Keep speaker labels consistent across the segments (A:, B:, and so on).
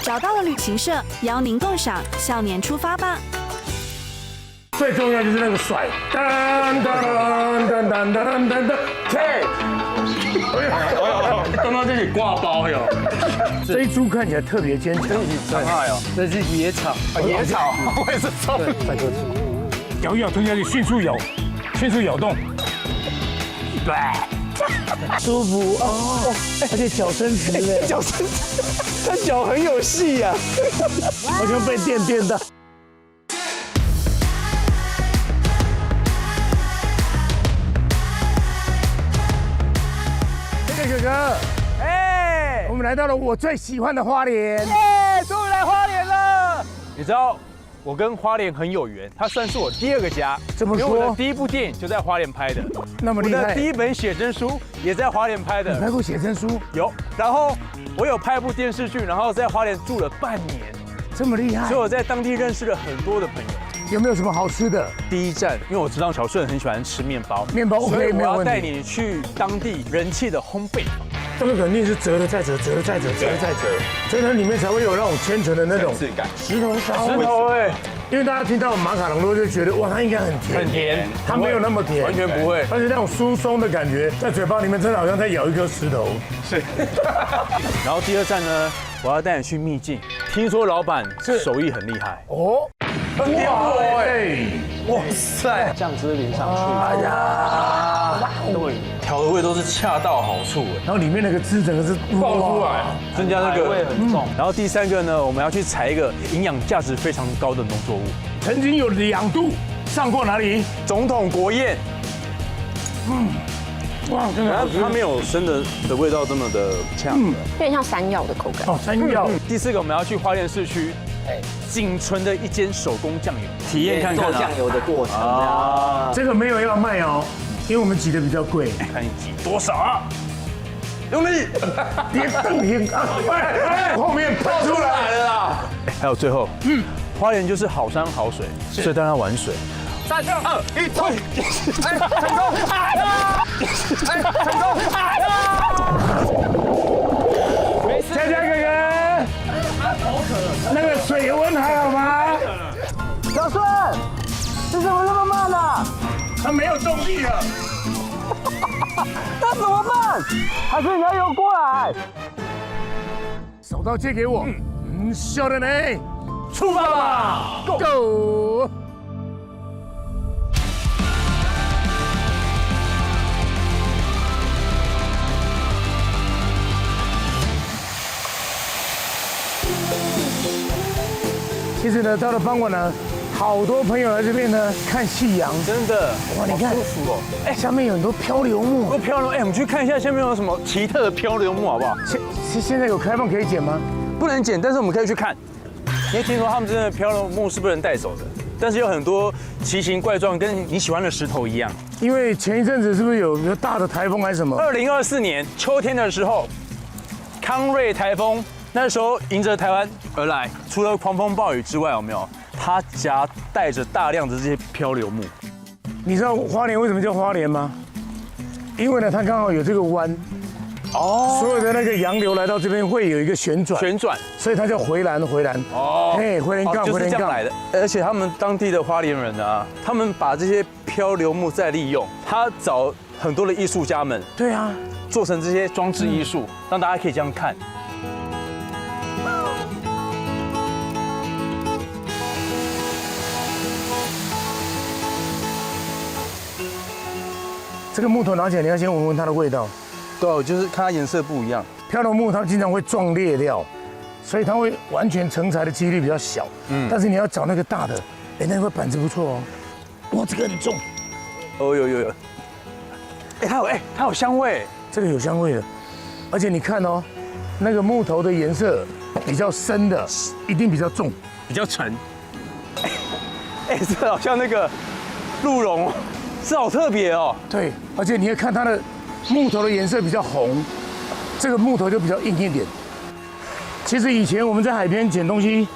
A: 找到了旅行社，邀您共赏笑年出发吧。
B: 最重要就是那个甩，噔噔噔噔噔噔噔，切！刚刚这里挂包哟。这一株看起来特别坚强，
C: 伤害哦，这是野草，
B: 野草，我也是草。再多吃，咬一咬吞下去，迅速咬动。舒服哦，而且脚伸直嘞，脚伸直，他脚很有戏呀，好像被电到。哥哥，哎，我们来到了我最喜欢的花莲，
C: 耶，终于来花莲了。你知道我跟花莲很有缘，它算是我第2个家。
B: 这么说，
C: 因为我的第1部电影就在花莲拍的，
B: 那么厉害。
C: 我的第1本写真书也在花莲拍的。
B: 你拍过写真书？
C: 有。然后我有拍部电视剧，然后在花莲住了半年。
B: 这么厉害。
C: 所以我在当地认识了很多的朋友。
B: 有没有什么好吃的？
C: 第一站，因为我知道小顺很喜欢吃面包，
B: 所以
C: 我要带你去当地人气的烘焙。
B: 这个肯定是折了再折，折了再折，折了再折，所以它里面才会有那种千层的那种
C: 质感。
B: 石头烧，
C: 石头哎，
B: 因为大家听到马卡龙都就觉得哇，它应该很甜，
C: 很甜，
B: 它没有那么甜，
C: 完全不会，
B: 而且那种酥松的感觉，在嘴巴里面真的好像在咬一颗石头。
C: 是。然后第2站呢，我要带你去秘境，听说老板手艺很厉害
B: 哦。
C: 哇塞！酱汁淋上去，哎呀，对，调的味都是恰到好处哎。
B: 然后里面那个汁整个是爆出来，
C: 增加那个味很重。然后第3个呢，我们要去采一个营养价值非常高的农作物，
B: 曾经有2度上过哪里？
C: 总统国宴。
B: 哇，真的，
C: 它没有生的味道这么的呛，
D: 有点像山药的口感。
B: 哦，山药。
C: 第4个我们要去花莲市区。仅存的一间手工酱油，体验看看
E: 做酱油的过程啊。
B: 这个没有要卖哦，因为我们挤的比较贵。
C: 看你挤多少啊？用力！
B: 别瞪眼啊！后面喷出来了啦！
C: 还有最后，花莲就是好山好水，所以大家玩水。
E: 3、2、1，冲！成功！成功！
B: 没事，佳佳哥哥。那个水温还好吗？
E: 小顺，你怎么那么慢啊？
B: 他没有动力了。
E: 那怎么办？还是你要游过来？
B: 手套借给我。小的呢？出发吧 ！Go！其实呢，到了傍晚呢，好多朋友来这边呢看夕阳，
C: 真的
B: 哇！你看，
C: 舒服哦。
B: 哎，下面有很多漂流木，
C: 多漂流！哎，我们去看一下下面有什么奇特的漂流木，好不好？
B: 现在有开放可以捡吗？
C: 不能捡，但是我们可以去看。因为听说他们真的漂流木是不能带走的，但是有很多奇形怪状，跟你喜欢的石头一样。
B: 因为前一阵子是不是有个大的台风还是什么
C: ？2024年秋天的时候，康瑞台风。那时候迎着台湾而来，除了狂风暴雨之外，有没有？它夹带着大量的这些漂流木。
B: 你知道花莲为什么叫花莲吗？因为呢，它刚好有这个湾，所有的那个洋流来到这边会有一个旋转，所以它叫回澜。哦，哎，回澜杠，
C: 就是这样来的。而且他们当地的花莲人啊，他们把这些漂流木再利用，他找很多的艺术家们，
B: 对啊，
C: 做成这些装置艺术，让大家可以这样看。
B: 这个木头拿起来，你要先闻闻它的味道。
C: 对，我就是看它颜色不一样。
B: 漂流木它经常会撞裂掉，所以它会完全成材的几率比较小。但是你要找那个大的，哎，那块板子不错哦。哇，这个很重。
C: 哦，有。它有香味。
B: 这个有香味的，而且你看哦，那个木头的颜色比较深的，一定比较重，
C: 比较沉。这好像那个鹿茸。这好特别哦！
B: 对，而且你会看它的木头的颜色比较红，这个木头就比较硬一点。其实以前我们在海边捡东西，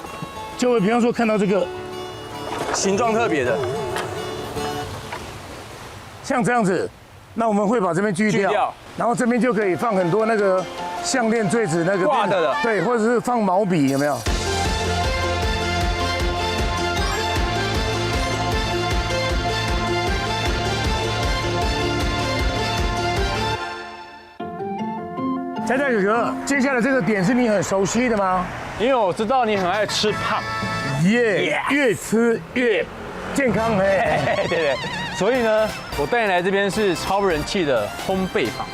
B: 就会比方说看到这个
C: 形状特别的，
B: 像这样子，那我们会把这边锯掉，然后这边就可以放很多那个项链、坠子那个
C: 挂的，
B: 对，或者是放毛笔，有没有？佳佳哥哥，接下来这个点是你很熟悉的吗？
C: 因为我知道你很爱吃胖，
B: 耶，越吃越健康嘿。
C: 对，所以呢，我带你来这边是超人气的烘焙坊。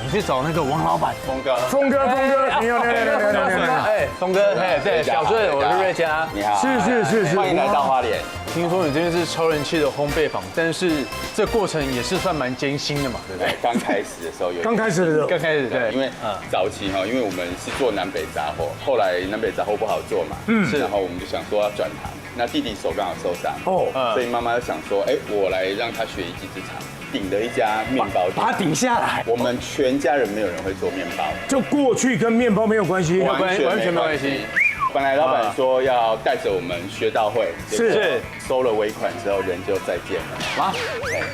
C: 你去找那个王老板，
B: 峰哥，你好，
C: 峰哥，对，小顺，我是瑞佳，
F: 你好，
B: 是，
F: 欢迎来到花莲。
C: 听说你这边是超人气的烘焙坊，但是这过程也是算蛮艰辛的嘛，对不对？
F: 刚开始的时候有，
B: 刚开始
F: 对，因为早期哈，因为我们是做南北杂货，后来南北杂货不好做嘛，是，然后我们就想说要转行。那弟弟手刚好受伤，所以妈妈就想说，我来让他学一技之长。顶了一家面包店，
B: 把它顶下来。
F: 我们全家人没有人会做面包，
B: 就过去跟面包没有关系，
F: 完全没关系。本来老板说要带着我们学道会，
B: 是
F: 收了尾款之后人就再见了啊，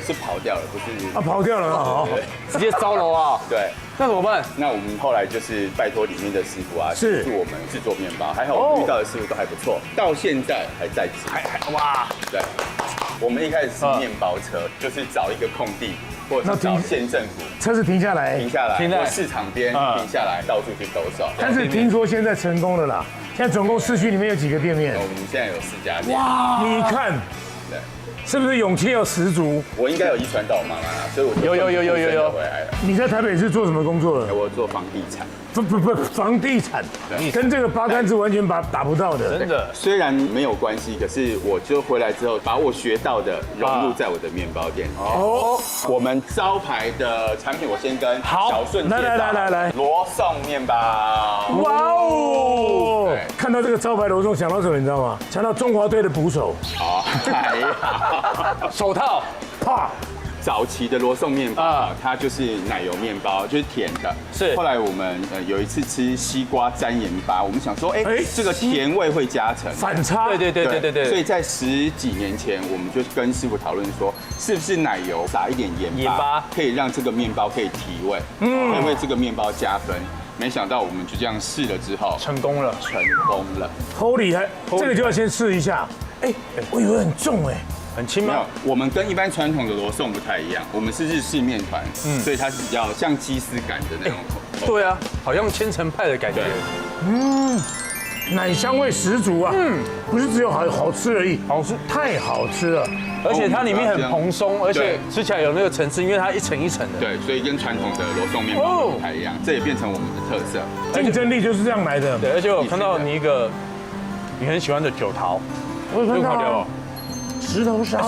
F: 是跑掉了，不是
B: 跑掉了啊，
C: 直接招楼啊，
F: 对。
C: 那怎么办？
F: 那我们后来就是拜托里面的师傅啊，协助我们制作面包。还好我们遇到的师傅都还不错，到现在还在制。
C: 哇，
F: 对。我们一开始是面包车，就是找一个空地，或者是找县政府，
B: 车子停下来，
F: 或市场边停下来，到处去兜售。
B: 但是听说现在成功了啦，现在总共市区里面有几个店面？
F: 我们现在有4家店。
B: 哇，你看。对。是不是勇气要十足？
F: 我应该有遗传到我妈妈，所以我就有回来了。
B: 你在台北是做什么工作的？
F: 我做房地产。
B: 不，房地产跟这个八竿子完全打不到的。
C: 真的，
F: 虽然没有关系，可是我就回来之后，把我学到的融入在我的面包店。我们招牌的产品，我先跟小顺介绍。来，罗宋面包。
B: 哇哦！看到这个招牌罗宋，想到什么你知道吗？想到中华队的捕手。
C: 手套，
B: 啪。
F: 早期的罗宋面包它就是奶油面包，就是甜的。
C: 是。
F: 后来我们有一次吃西瓜沾盐巴，我们想说，这个甜味会加成，
B: 反差。
F: 对。所以在10几年前，我们就跟师傅讨论说，是不是奶油撒一点盐巴，可以让这个面包可以提味，可以为这个面包加分。没想到我们就这样试了之后，
C: 成功了。
B: 好厉害！这个就要先试一下。我以为很重
C: 很轻吗？
F: 没有，我们跟一般传统的罗宋不太一样，我们是日式面团，所以它是比较像鸡丝感的那种口。
C: 对啊，好像千层派的感觉。
B: 奶香味十足啊！不是只有好吃而已，好吃，太好吃了。
C: 而且它里面很蓬松，而且吃起来有那个层次，因为它一层一层的。
F: 对，所以跟传统的罗宋面包不太一样，这也变成我们的特色。
B: 竞争力就是这样来的。
C: 对，而且我看到你你很喜欢的酒桃，
B: 我看到。石头烧，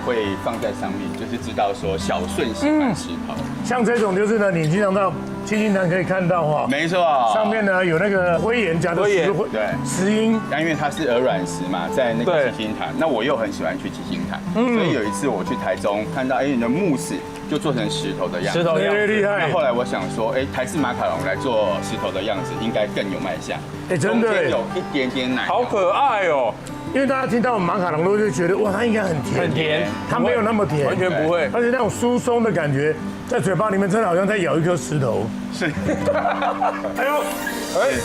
F: 会放在上面，就是知道说小顺喜欢石头。
B: 像这种就是呢，你经常到七星潭可以看到哈，
F: 没错，
B: 上面呢有那个灰岩夹的石英，
F: 那因为它是鹅卵石嘛，在那个七星潭，那我又很喜欢去七星潭，所以有一次我去台中看到，你的慕斯就做成石头的样子，
B: 石头厉害。
F: 那后来我想说，台式马卡龙来做石头的样子，应该更有卖相。
B: 真的，
F: 有一点点奶，
C: 好可爱哦。
B: 因为大家听到马卡龙都会觉得哇，它应该很甜，它没有那么甜，
C: 完全不会，
B: 而且那种酥松的感觉，在嘴巴里面真的好像在咬一颗石头。
F: 是。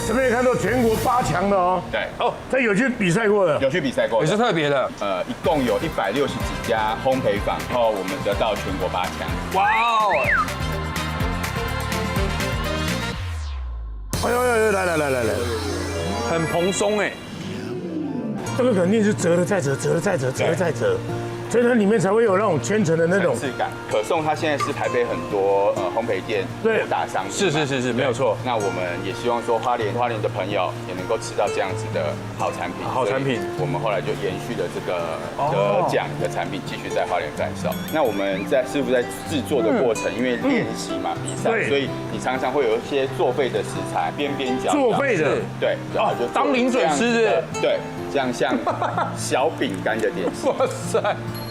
B: 这边也看到全国8强的哦。
F: 对。
B: 这有去比赛过的。
F: 有去比赛过。
C: 也是特别的。
F: 一共有160几家烘焙坊，然后我们得到全国8强。
C: 哇哦！
B: 来，
C: 很蓬松
B: 这个肯定是折了再折，所以它里面才会有那种千层的那种
F: 质感。可颂它现在是台北很多烘焙店大商品，
C: 是没有错。
F: 那我们也希望说花莲的朋友也能够吃到这样子的好产品。我们后来就延续了这个得奖的产品，继续在花莲贩售。那我们师傅在制作的过程，因为练习嘛比赛，所以你常常会有一些作废的食材，边角
B: 作废的，
F: 对，然后就
C: 当零嘴吃的，
F: 对。这样像小饼干的点心，哇塞！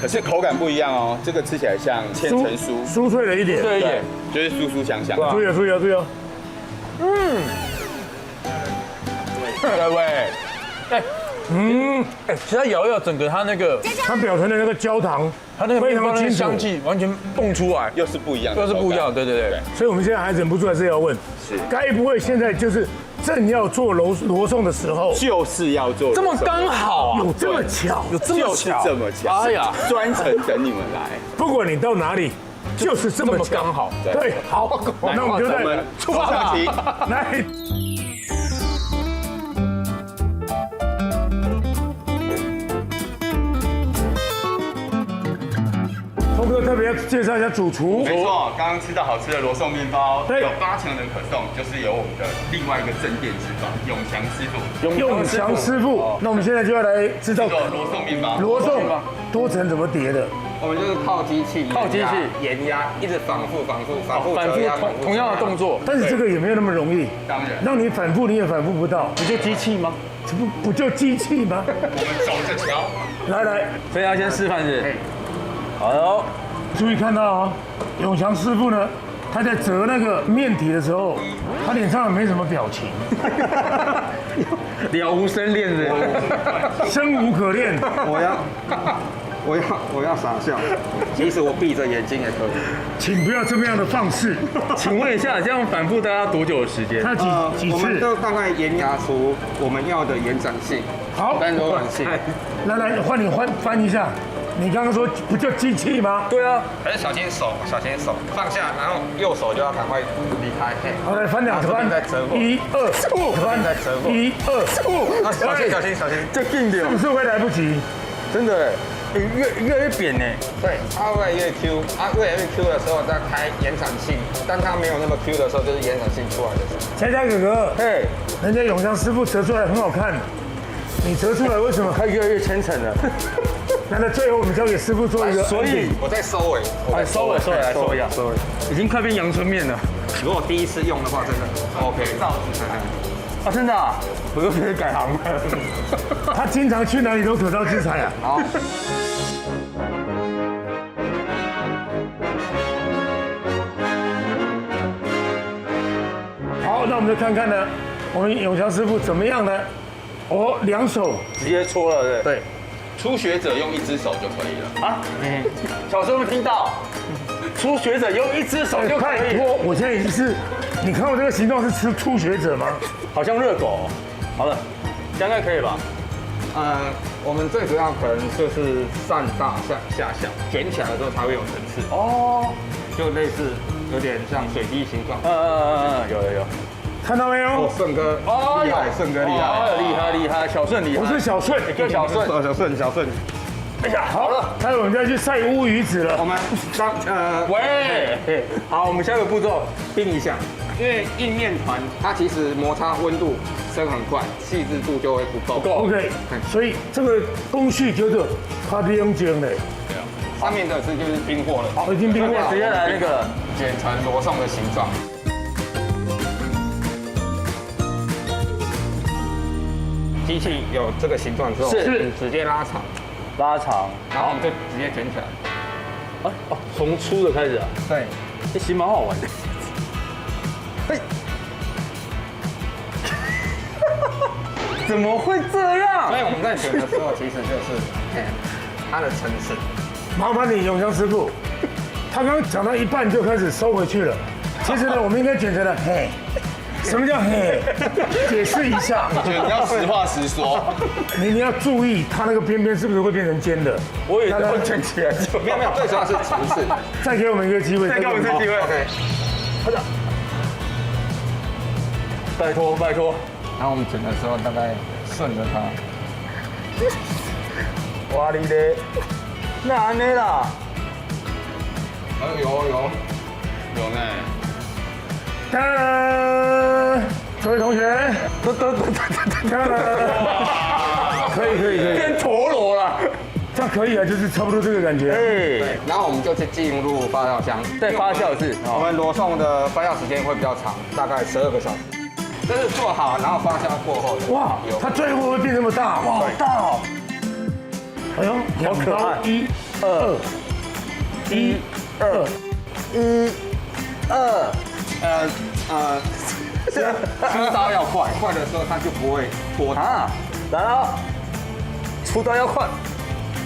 F: 可是口感不一样哦，这个吃起来像千层酥，
B: 酥脆了一点，
F: 对，就是酥酥香香。
B: 注意哦。
C: 各位，其实它摇一摇，整个它那个
B: 它表层的那个焦糖，
C: 它那个
B: 非
C: 面包那个
B: 常清楚
C: 香气完全蹦出来，
F: 又是不一样的，
C: 又是不一样，对对对。
B: 所以我们现在还忍不住还是要问，该不会现在就是正要做罗宋的时候，
F: 就是要做
C: 这么刚好啊，
B: 有这么巧？
C: 有这么
F: 就是
C: 巧，
F: 这么巧，
C: 哎呀，
F: 专程等你们来。
B: 不管你到哪里，就是这么巧
C: 刚好。
B: 对，好，那我们就在
F: 出发吧。
B: 来。峰哥特别要介绍一下主厨，
F: 没错，刚刚吃到好吃的罗宋面包，
B: 对
F: 有8成人可颂，就是由我们的另外一个镇店之宝永祥师傅
B: 永祥师傅。那我们现在就要来知道
F: 做罗宋面包。
B: 罗宋多层怎么叠的。
G: 我们就是靠机器，盐压，一直反复
C: 同样的动作，
B: 但是这个也没有那么容易，
F: 当然，
B: 让你反复你也反复不到，
C: 不就机器吗？
B: 这不就机器吗？
F: 我们走着瞧。
B: 来，
C: 所以要先示范是。好哟，
B: 注意看到哦，永祥师傅呢，他在折那个面体的时候，他脸上没什么表情，
C: 了无生恋的，
B: 生无可恋。
G: 我要傻笑，即使我闭着眼睛也可以。
B: 请不要这么样的放肆。
C: 请问一下，这样反复大概要多久的时间？
B: 他几
G: 我们
B: 次？
G: 都大概盐压出我们要的延展性，
B: 好，
G: 跟柔软性。
B: 来，换你翻一下。你刚刚说不就机器吗？
C: 对啊，
G: 还是小心手放下，然后右手就要赶快离开。
B: 好，来翻两翻，
G: 再折过
B: 1、2，翻
G: 再折过
B: 1、2，
G: 小心，
C: 就定掉
B: 是，不是会来不及？
C: 真的，越来越扁呢。
G: 对，它会越来越 Q，越来越 Q 的时候再开延展性，当它没有那么 Q 的时候，就是延展性出来的时候。
B: 佳佳哥哥，
C: 嘿，
B: 人家永祥师傅折出来很好看，你折出来为什么？
C: 它越来越虔诚了。
B: 那最后我们交给师傅做一个，
C: 所以
G: 我再收尾，
C: 收尾，已经快变阳春面了。
G: 如果第一次用的话，真的 OK。
C: 啊，真的啊，我又开始改行了。
B: 他经常去哪里都可造之材啊。
G: 好。
B: 好，那我们就看看呢，我们永祥师傅怎么样呢？哦，两手
C: 直接搓了，对。
F: 对，初学者用1只手就可以了。
C: 啊，小时候听到，初学者用1只手就可以。
B: 拜托，我现在已经是，你看我这个形状是初学者吗？
C: 好像热狗。好了，这样应该可以吧？
G: 我们最主要可能就是上大下小，卷起来的时候才会有层次。
C: 哦，
G: 就类似有点像水滴形状。
C: 有。
B: 看到没有？
G: 哦，顺哥厉害，顺哥厉害，
C: 厉害，小顺厉害。
B: 我是小顺，
C: 叫小顺。
G: 小顺。
B: 哎呀，好了，待会我们就要去晒乌鱼子了。
G: 我们
C: 喂，
G: 好，我们下一个步骤冰一下，因为硬面团它其实摩擦温度升很快，细致度就会不够。
B: OK，所以这个工序叫做卡丁蒸的，
G: 上面的就是冰货了，
B: 好，已经冰过了，
C: 直接来那个
G: 卷成罗宋的形状。机器有这个形状之后，
C: 是
G: 直接拉长，
C: 然后
G: 然后我们就直接卷起来。
C: 从粗的开始啊，
G: 对，
C: 这其实蛮好玩的。怎么会这样？
G: 所以我们在卷的时候，其实就是它的层次。
B: 麻烦你永祥师傅，他刚刚讲到一半就开始收回去了。其实呢，我们应该卷成了嘿。什么叫嘿？解释一下。
F: 我觉得你要实话实说。
B: 你要注意，它那个边边是不是会变成尖的？
C: 我也会卷起来。
G: 没有，最主要是层次。
B: 再给我们一个机会。
C: 再给我们一个机会。OK。好的。拜托。
G: 然后我们卷的时候，大概顺着它。
C: 哇哩嘞，那安尼啦。
F: 有呢。
B: 哒啦，各位同学，可以，
C: 变陀螺了，
B: 这样可以啊，就是差不多这个感觉。
G: 对，然后我们就去进入发酵箱。
C: 在发酵室，
G: 我们罗宋的发酵时间会比较长，大概12个小时。这是做好然后发酵过后的。
B: 哇，它最后会变这么大，哇，好大哦！哎呦，好可爱！1、2。
G: 出刀要快，快的时候它就不会脱。
C: 啊，来了，出刀要快，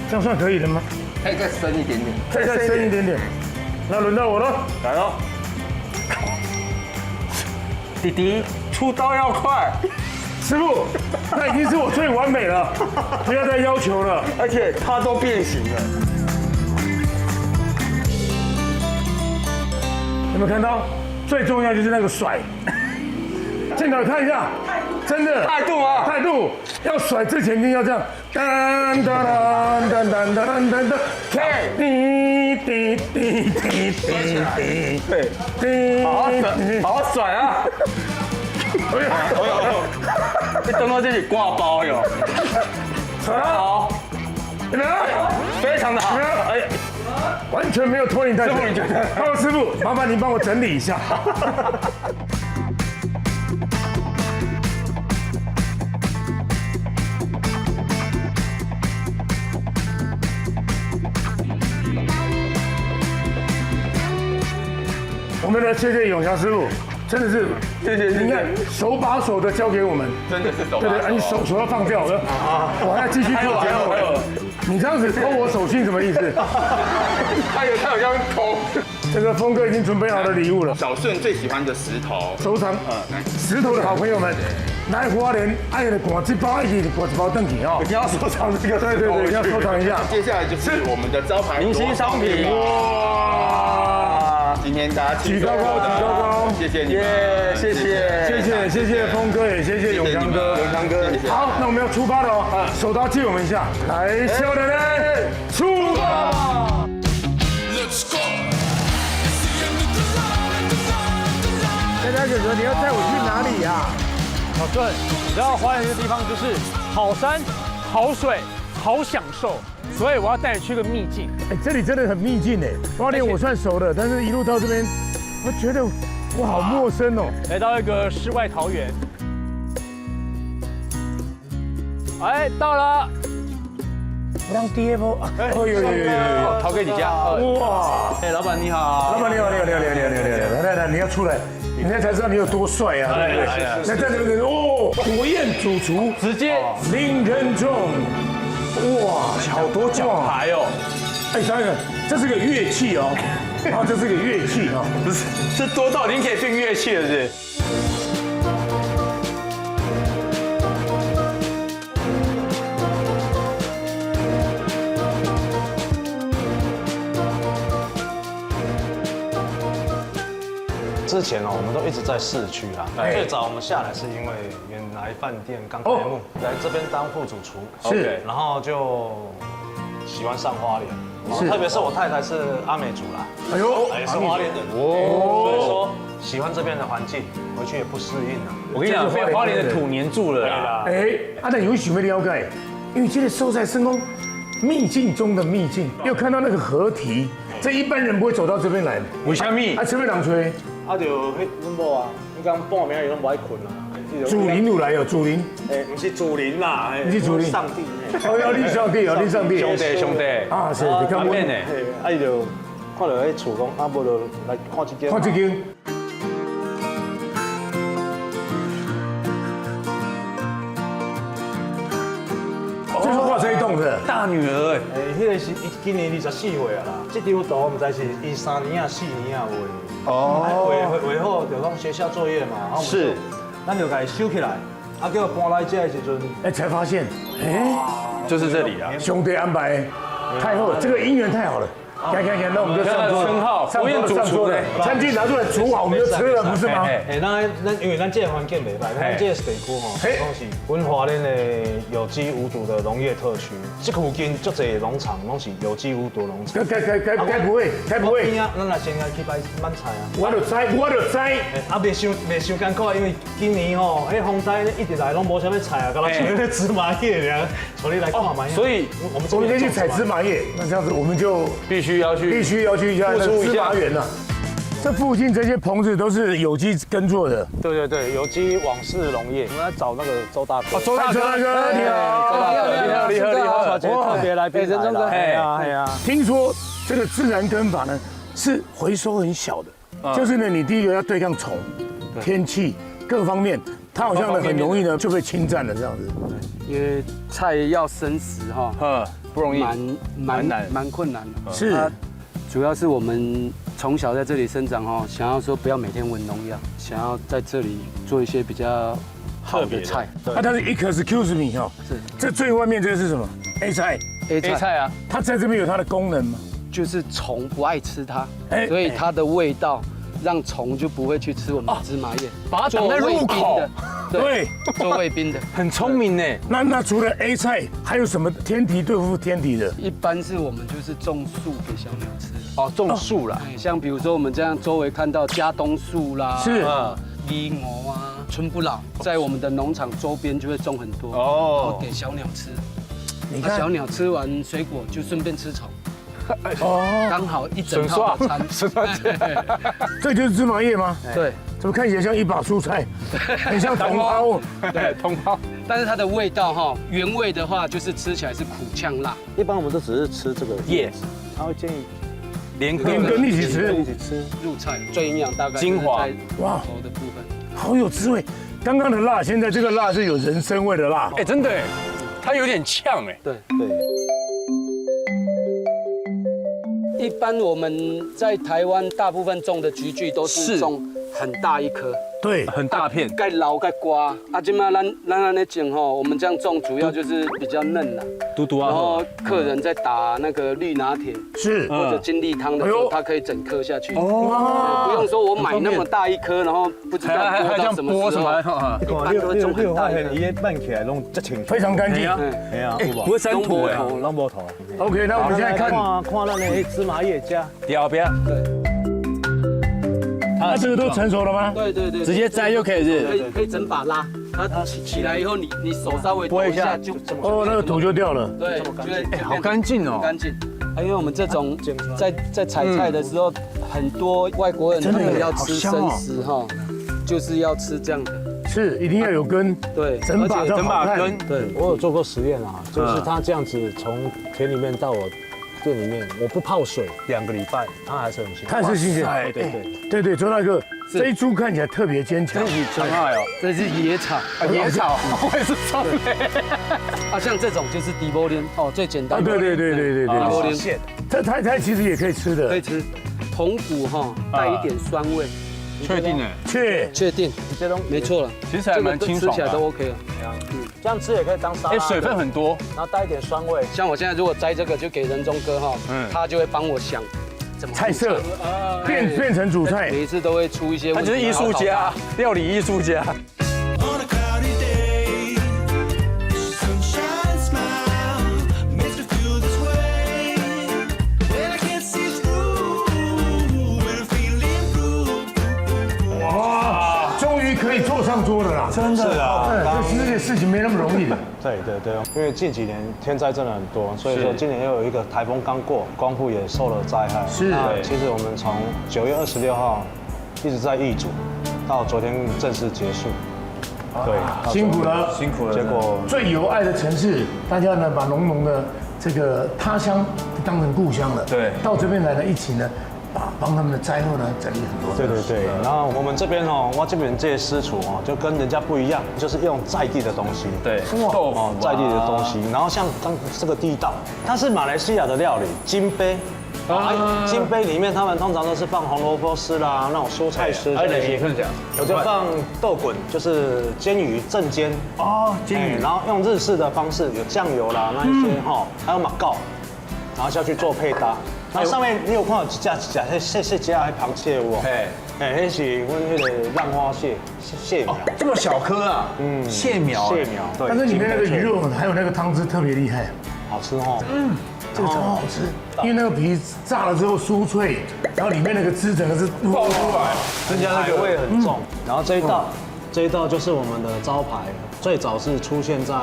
B: 这样算可以的吗？
G: 可以再深一点点。
B: 再深一点点。那轮到我了，
C: 来喽！弟弟，出刀要快，
B: 师傅，那已经是我最完美了，不要再要求了。
C: 而且它都变形了。
B: 有没有看到？最重要就是那个甩。镜头看一下，真的
C: 态度啊，
B: 态度要甩之前一定要这样，噔噔噔噔噔噔噔噔，滴滴滴滴滴滴，
C: 对，好好甩啊！你等到这里挂包哟，
B: 甩啊！
C: 好，
B: 有没有？
C: 非常的好，
B: 哎，完全没有拖泥带水。好，师傅，麻烦您帮我整理一下。我们的谢永祥师傅，真的是，你看手把手的教给我们，
F: 真的是手把手。
B: 对对，你手要放掉，我还要继续做节目。你这样子偷我手信什么意思？
G: 他有这样偷。
B: 这个峰哥已经准备好了礼物了。
F: 小顺最喜欢的石头，
B: 收藏，石头的好朋友们，来花莲爱的广这包，一起广这包邓体哦，
C: 你要收藏这个，
B: 对对对，要收藏一下。
F: 接下来就是我们的招牌
C: 明星商品，
F: 哇！今天大家
B: 举高高，举高高，
F: 谢谢你们，
C: 谢谢，
B: 谢谢峰哥，也谢谢永强哥，
F: 永强哥。
B: 好，那我们要出发了哦，手刀借我们一下，来，小的人出发。大家哥哥，你要带我去哪里呀？
C: 小顺，你知道花莲的地方就是好山、好水、好享受，所以我要带你去个秘境。
B: 哎，这里真的很秘境哎，花莲我算熟了，但是一路到这边，我觉得我好陌生哦。
C: 来到一个世外桃源，哎，到了，
B: 让爹不？有，
C: 桃哥你家。
B: 哇！
C: 哎，老板你好。
B: 老板你好，来，你要出来，你那才知道你有多帅啊，对不对？那在这边哦，火焰主厨
C: 直接
B: 林仁重，哇，好多奖牌哦！哎，当然，这是个乐器哦，啊，这是个乐器哦，
C: 不是，是多到已经可以变乐器了，是不是？
H: 之前我们都一直在市区啦。最早我们下来是因为原来饭店刚开幕，来这边当副主厨，
B: 是，
H: 然后就喜欢上花莲，特别是我太太是阿美族啦，
B: 哎呦，
H: 也是花莲人，所以说喜欢这边的环境，回去也不适应了。
C: 我跟你讲，被花莲的土黏住了啦。
B: 哎，那你为什么了解？因为这个所在是讲秘境中的秘境，又看到那个河堤，这一般人不会走到这边来。
C: 为什么？
B: 啊，这边人吹。
H: 啊，就迄阮某啊，你讲半暝伊拢不爱困啊。
B: 祖灵有来哦，祖灵。
H: 诶，不是祖灵啦，
B: 不是祖灵，
H: 上帝。
B: 哦，要立上帝，要立上帝。
C: 兄弟。
B: 啊，是，你看我。
H: 啊，伊就看到迄厝讲，啊，无就来看这间。
B: 看这间。这是画这一栋的
C: 大女儿
H: 哎，迄个是今年24岁啊啦，这张图唔知是伊3年啊4年啊画。哦，画好就讲学校作业嘛，是，咱就给收起来，啊，叫搬来这的时阵，
B: 哎，才发现，哎，
C: 就是这里啊，
B: 兄弟安排太好了，这个姻缘太好了。看，那我们就上桌，
C: 称号火焰主厨的
B: 餐具拿出来煮好，我们就吃了，不是吗？
H: 哎，咱因为咱这个环境袂歹，咱这个地区吼，讲是阮花莲的有机无毒的农业特区，这附近足侪农场拢是有机无毒农场。
B: 该不会？
H: 边啊，咱来先来去摆满菜啊。
B: 我就知。
H: 啊，袂伤艰苦，因为今年吼，迄风灾一直来拢无啥物菜啊，刚才像那芝麻叶尔，从你来看嘛。
C: 所以
B: 我们先去采芝麻叶，那这样子我们就
C: 必须要去
B: 一下芝麻园了。这附近这些棚子都是有机耕作的。
H: 对，有机网式农业。我们来找那个周大哥。
B: 周大哥，你好，
C: 你好，
H: 特别来宾人中哥，哎呀。
B: 听说这个自然耕法呢是回收很小的，就是呢你第一个要对抗虫、天气各方面它好像呢很容易呢就被侵占了这样子。
I: 因为菜要生食哈，
C: 不容易，
I: 蛮困难的。
B: 是，
I: 主要是我们从小在这里生长哈，想要说不要每天闻农药，想要在这里做一些比较好的菜。
B: 它是 excuse me 哈，
I: 是
B: 这最外面这个是什么 ？A 菜
I: A 菜
C: 啊，
B: 它在这边有它的功能吗？
I: 就是虫不爱吃它，所以它的味道让虫就不会去吃我们的芝麻叶，
C: 把它挡在入口。
B: 对，
I: 做卫兵的，
C: 很聪明呢。
B: 那除了 A 菜，还有什么天敌对付天敌的？
I: 一般是我们就是种树给小鸟吃。
C: 哦，种树啦，
I: 像比如说我们这样周围看到加冬树啦，
B: 是
I: 梨藕啊，春不老，在我们的农场周边就会种很多，然后给小鸟吃。你看，小鸟吃完水果就顺便吃虫。哦，刚好一整套的餐。
B: 这就是芝麻叶吗？
I: 对，
B: 怎么看起来像一把蔬菜，很像茼蒿。
C: 对，茼蒿。
I: 但是它的味道哈，原味的话就是吃起来是苦呛辣。
H: 一般我们都只是吃这个
C: 叶，
H: 他会建议
B: 连根一起吃，
I: 入菜最营养大概
C: 精华
I: 哇头的部分，
B: 好有滋味。刚刚的辣，现在这个辣是有人参味的辣。
C: 哎，真的哎，它有点呛哎。
I: 对。一般我们在台湾大部分种的菊苣都是种很大一颗，
B: 对，
C: 很大片，
I: 该捞该刮。啊，今嘛咱那种吼，我们这样种主要就是比较嫩啦，
C: 嘟嘟啊。
I: 然后客人在打那个绿拿铁
B: 是
I: 或者金利汤的时候，他可以整颗下去，哦，不用说我买那么大一颗，然后不知道剥到什么时候。
H: 一般都种很大一颗，伊拌起来弄真清，
B: 非常干净。
H: 哎呀，
C: 不会粘土哎，
H: 拢无头。
B: OK， 那我们现在看
H: 咱的芝麻叶加
C: 条边。对。
B: 它这个都成熟了吗？
I: 对，
C: 直接摘就可以是。
I: 可以整把拉，它起来以后，你手稍微拨一下就
B: 哦，那个土就掉了。
I: 对，就
C: 好干净哦，
I: 干净。因为我们这种在采菜的时候，很多外国人他们要吃生食哈，就是要吃这样的。
B: 是，一定要有根。
I: 对，
B: 整把根。
H: 对，我有做过实验啊，就是它这样子从田里面到我店里面，我不泡水2个礼拜，它还是很新鲜。
B: 它是新鲜。对，周大哥，这一株看起来特别坚强。
C: 真爱哦，
I: 这是野草。
C: 野草，我也是种嘞。
I: 啊，像这种就是底波莲哦，最简单。
B: 对。
I: 底波莲，
B: 它其实也可以吃的。
I: 可以吃，红谷哈带一点酸味。
C: 确定哎，
I: 确定，
H: 这东
I: 没错了，
C: 其实还蛮清爽的，
I: 吃起来都 OK 了。
H: 这样吃也可以当沙拉。
C: 水分很多，
H: 然后带一点酸味。
I: 像我现在如果摘这个，就给仁宗哥哈，他就会帮我想怎么
B: 菜色变成主菜，
I: 每一次都会出一些。
C: 他就是艺术家，料理艺术家。
B: 可以坐上桌了啦，
H: 真的啊！
B: 这些事情没那么容易的。
H: 对，因为近几年天灾真的很多，所以说今年又有一个台风刚过，光复也受了灾害。
B: 是，
H: 其实我们从9月26号一直在易主，到昨天正式结束。对，
B: 辛苦了。
H: 结果
B: 最有爱的城市，大家呢把浓浓的这个他乡当成故乡了。
C: 对，
B: 到这边来呢，一起呢。帮他们的灾后呢整理很多。
H: 对，然后我们这边我这边这些私厨就跟人家不一样，就是用在地的东西。
C: 对，豆腐
H: 在地的东西。然后像刚这个地道，它是马来西亚的料理，金杯。金杯里面他们通常都是放红萝卜丝啦，那种蔬菜丝。
C: 还有哪些？
H: 我就放豆滚，就是煎鱼正煎。
C: 煎鱼。
H: 然后用日式的方式，有酱油啦那一些还有马告，然后下去做配搭。然后上面你有看到加螃蟹有哦？那是我们那个浪花蟹苗，
C: 这么小颗啊？蟹苗。
H: 对。
B: 但是里面那个鱼肉还有那个汤汁特别厉害，
H: 好吃哦。
B: 这个超好吃，因为那个皮炸了之后酥脆，然后里面那个汁整个是
C: 爆出来，
H: 增加那个味很重。然后这一道就是我们的招牌，最早是出现在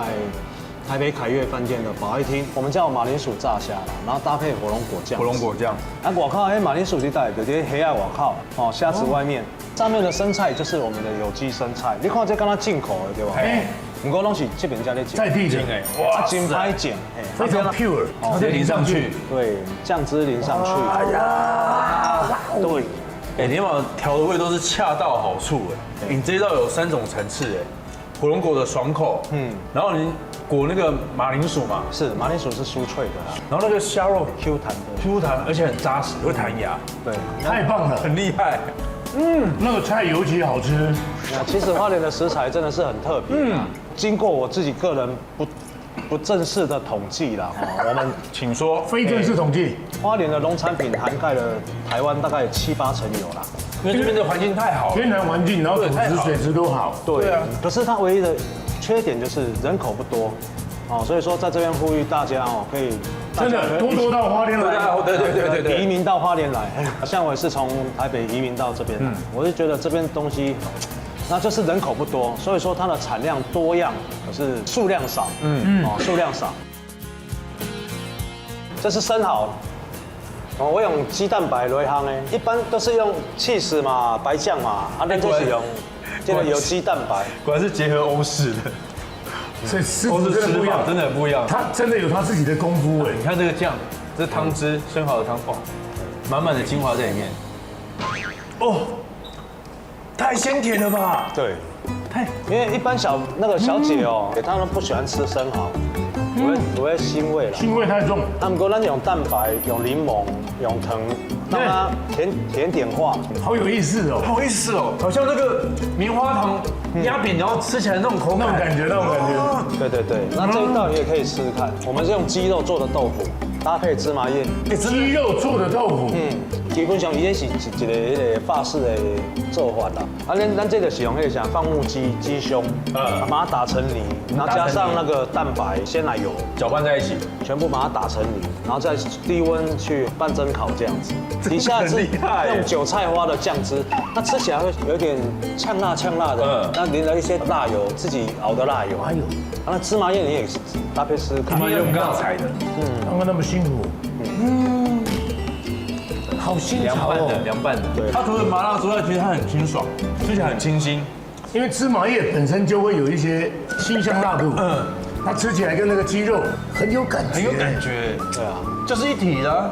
H: 台北凯悦饭店的宝爱厅，我们叫马铃薯炸虾啦，然后搭配火龙果酱。
C: 火龙果酱。
H: 外口马铃薯这带就在黑暗外口虾子外面，上面的生菜就是我们的有机生菜。你看这刚刚进口的对吧？不过东西这边家在
B: 在地的，
H: 哇，真拍剪，
B: 非常 pure，
C: 直接淋上去。
H: 对，酱汁淋上去。哎
C: 呀，对。你把调的味都是恰到好处哎，你这一道有3种层次哎。火龙果的爽口，然后你裹那个马铃薯嘛，
H: 是马铃薯是酥脆的啦，
C: 然后那个虾肉
H: Q 弹的，
C: Q 弹，而且很扎实，会弹牙，
H: 对，
B: 太棒了，
C: 很厉害。
B: 那个菜尤其好吃。
H: 那其实花莲的食材真的是很特别，经过我自己个人不正式的统计啦，我们
C: 请说。
B: 非正式统计，
H: 花莲的农产品涵盖了台湾大概7、8成有啦。
C: 因为这边的环境太好了，
B: 天然环境，然后土质水质都好。
H: 对啊，可是它唯一的缺点就是人口不多，所以说在这边呼吁大家可以
B: 真的多到花莲来，
C: 对，
H: 移民到花莲来。像我也是从台北移民到这边，我就觉得这边东西，那就是人口不多，所以说它的产量多样，可是数量少，数量少。这是生蚝。我用鸡蛋白来烘的，一般都是用起司嘛、白酱嘛，咱就是用这个有机蛋白。
C: 果然是结合欧式的，
B: 所以师傅真的不一样，
C: 真的不一样。
B: 他真的有他自己的功夫哎。
C: 你看这个酱，这汤汁，生蚝的汤，哇，满满的精华在里面。哦，太鲜甜了吧？
H: 对，因为一般小姐她们不喜欢吃生蚝。不会腥味了，
B: 腥味太重。
H: 他们说咱用蛋白、用柠檬、用糖，让它甜点化，
B: 好有意思哦，
C: 好有意思哦，好像那个棉花糖压饼，然后吃起来那种口感，
B: 那种感觉。
H: 对，那这一道你也可以试试看，我们是用鸡肉做的豆腐，搭配芝麻叶。
B: 鸡肉做的豆腐，
H: 基本上伊这是一个法式的做法啦。咱这个是用那个啥放牧鸡胸，把它打成泥，然后加上那个蛋白、鲜奶油
C: 搅拌在一起，
H: 全部把它打成泥，然后再低温去半蒸烤这样子。底下是用韭菜花的酱汁，它吃起来会有点呛辣的，那淋了一些辣油，自己熬的辣油。哎呦，那芝麻叶你也搭配试试看。
C: 芝麻叶我们刚刚采的，
B: 刚刚那么辛苦，好新潮哦，
C: 凉拌的。对，它除了麻辣之外，其实它很清爽，吃起来很清新。
B: 因为芝麻叶本身就会有一些辛香辣度，它吃起来跟那个鸡肉很有感觉，
H: 对啊，
C: 就是一体的。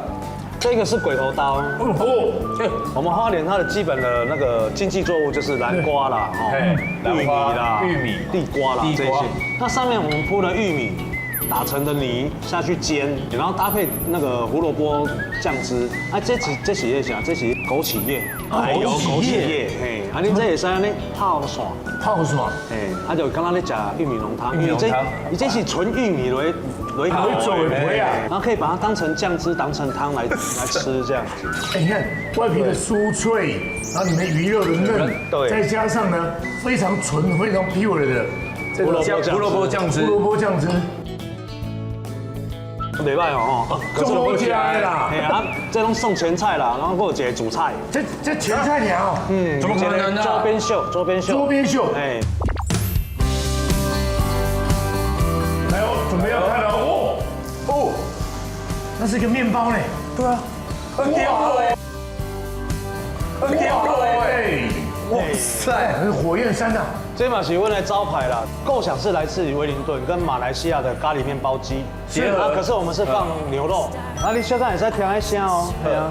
H: 这个是鬼头刀我们花莲它的基本的那个经济作物就是南瓜啦，玉米啦、地瓜啦这些。那上面我们铺了玉米打成的泥下去煎，然后搭配那个胡萝卜酱汁。这是叶啥？这是枸杞叶，枸杞叶，你这也是安尼泡散，就刚刚你吃玉米浓汤，因为这是纯玉米来做的皮啊，然后可以把它当成酱汁、当成汤来吃这样子。
B: 你看外皮的酥脆，然后里面鱼肉的嫩，对，再加上呢非常纯、非常 pure 的这个
C: 胡萝卜酱汁，
H: 没办法
B: 中国家的啦，
H: 这种送前菜啦，然后或者主菜，
B: 这前菜鸟，
C: 怎么可能呢？
H: 桌边秀，
B: 来准备要看了哦，那是一个面包嘞，对啊，很屌哎，哇塞，是火焰山呐。
H: 这嘛是我的招牌啦，构想是来自于威灵顿跟马来西亚的咖喱面包机结合，可是我们是放牛肉，你小刚也在听一下哦，对啊，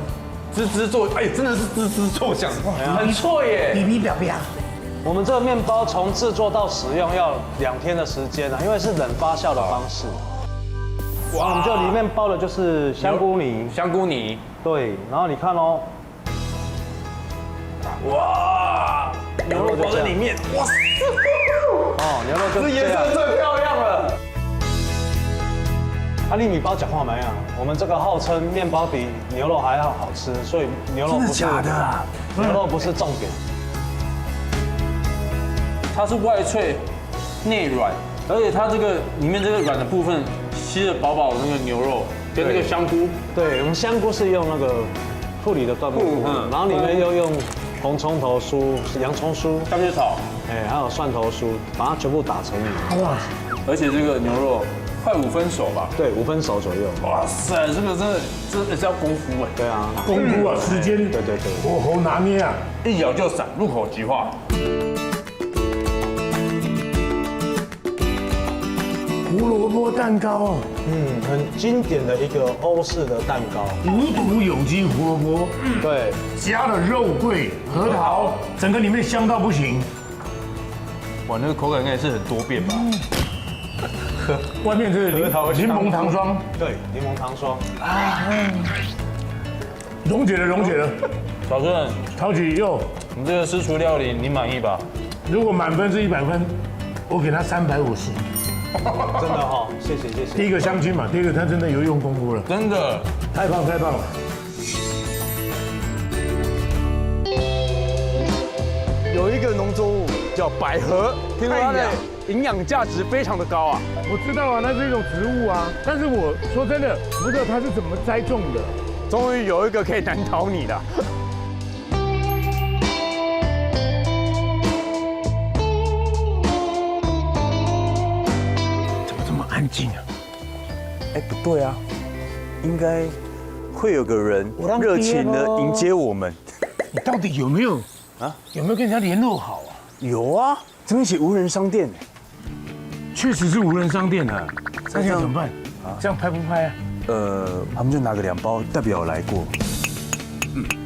C: 滋滋作，真的是滋滋作响，很脆耶，
B: 比比表表。
H: 我们这个面包从制作到使用要2天的时间因为是冷发酵的方式。哇，我们就里面包的就是香菇泥，对，然后你看哦，
C: 哇，牛肉包在里面，哇，
H: 牛肉就这
C: 颜色最漂亮了。
H: 玉米包讲话没啊？我们这个号称面包比牛肉还要好吃，所以牛肉不是假的，牛肉不是重点。
C: 它是外脆内软，而且它这个里面这个软的部分吸了饱饱的那个牛肉跟那个香菇。
H: 对，我们香菇是用那个处理的段木菇，然后里面又用红葱头酥、洋葱酥、
C: 香叶草，
H: 还有蒜头酥，把它全部打成泥。哇！
C: 而且这个牛肉快5分熟吧？
H: 对，5分熟左右。
C: 哇塞，这个真的是要功夫哎。
H: 对啊，
B: 功夫啊，时间，
H: 对，
B: 火候拿捏啊，
C: 一咬就散，入口即化。
B: 胡萝卜蛋糕
H: 很经典的一个欧式的蛋糕，
B: 无毒有机胡萝卜，
H: 对，
B: 加了肉桂、核桃，整个里面香到不行。
C: 哇，那个口感应该也是很多变吧？
B: 外面是柠檬糖霜，
H: 对，柠檬糖霜。
B: 溶解了。
C: 小顺，
B: 超级又，
C: 你这个私厨料理你满意吧？
B: 如果满分是100分，我给他350。
H: 真的哈，谢谢。
B: 第一个相亲嘛，第二个他真的有用功夫了，
C: 真的，
B: 太棒了。
C: 有一个农作物叫百合，听说它的营养价值非常的高啊。
B: 我知道啊，那是一种植物啊，但是我说真的，不知道它是怎么栽种的。
C: 终于有一个可以难倒你的。
B: 怎么这么安静啊？
C: 哎，不对啊，应该会有个人热情的迎接我们。
B: 你到底有没有有没有跟人家联络好啊？
C: 有啊，这边写无人商店哎，
B: 确实是无人商店啊，那现在怎么办？这样拍不拍啊？
C: 他们就拿个2包，代表有来过。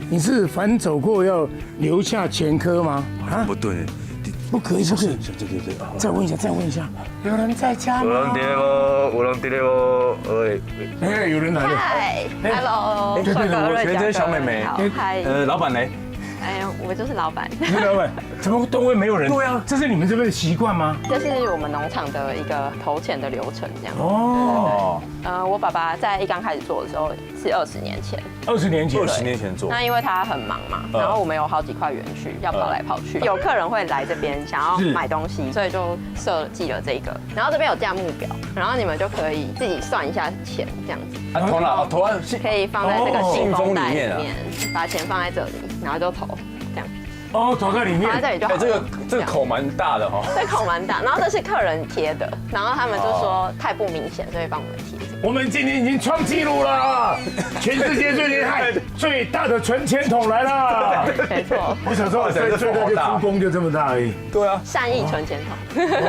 B: 你是凡走过要留下前科吗？啊，
C: 不对，
B: 不可以，不可以。
C: 对。
B: 再问一下，有人在家吗？
C: 有人在哦，
B: 哎，有人来了。
D: 嗨，Hello，
B: 对，
C: 我觉得这是小妹妹。
D: 好，嗨。
C: 老板呢？
D: 哎呀，我就是老板。
B: 你是老板，怎么都会没有人？对啊，这是你们这边的习惯吗？
D: 这是我们农场的一个投钱的流程，这样。
B: 哦。
D: 我爸爸在一刚开始做的时候是20年前。
B: 20年
C: 前做。
D: 那因为他很忙嘛，然后我们有好几块园区要跑来跑去，有客人会来这边想要买东西，所以就设计了这个。然后这边有价目表，然后你们就可以自己算一下钱这样子。
C: 投哪？投完
D: 可以放在这个信封袋里面，把钱放在这里，然后就投这样。
B: 哦，投在里面。
D: 放在这里就好了。
C: 这个口蛮大的哈。
D: 这口蛮大，然后这是客人贴的，然后他们就说太不明显，所以帮我们贴。
B: 我们今天已经创纪录了，全世界最厉害、最大的存钱筒来了。
D: 没错。
B: 我小时候最大就出工就这么大而已。
C: 对啊。
D: 善意存钱筒。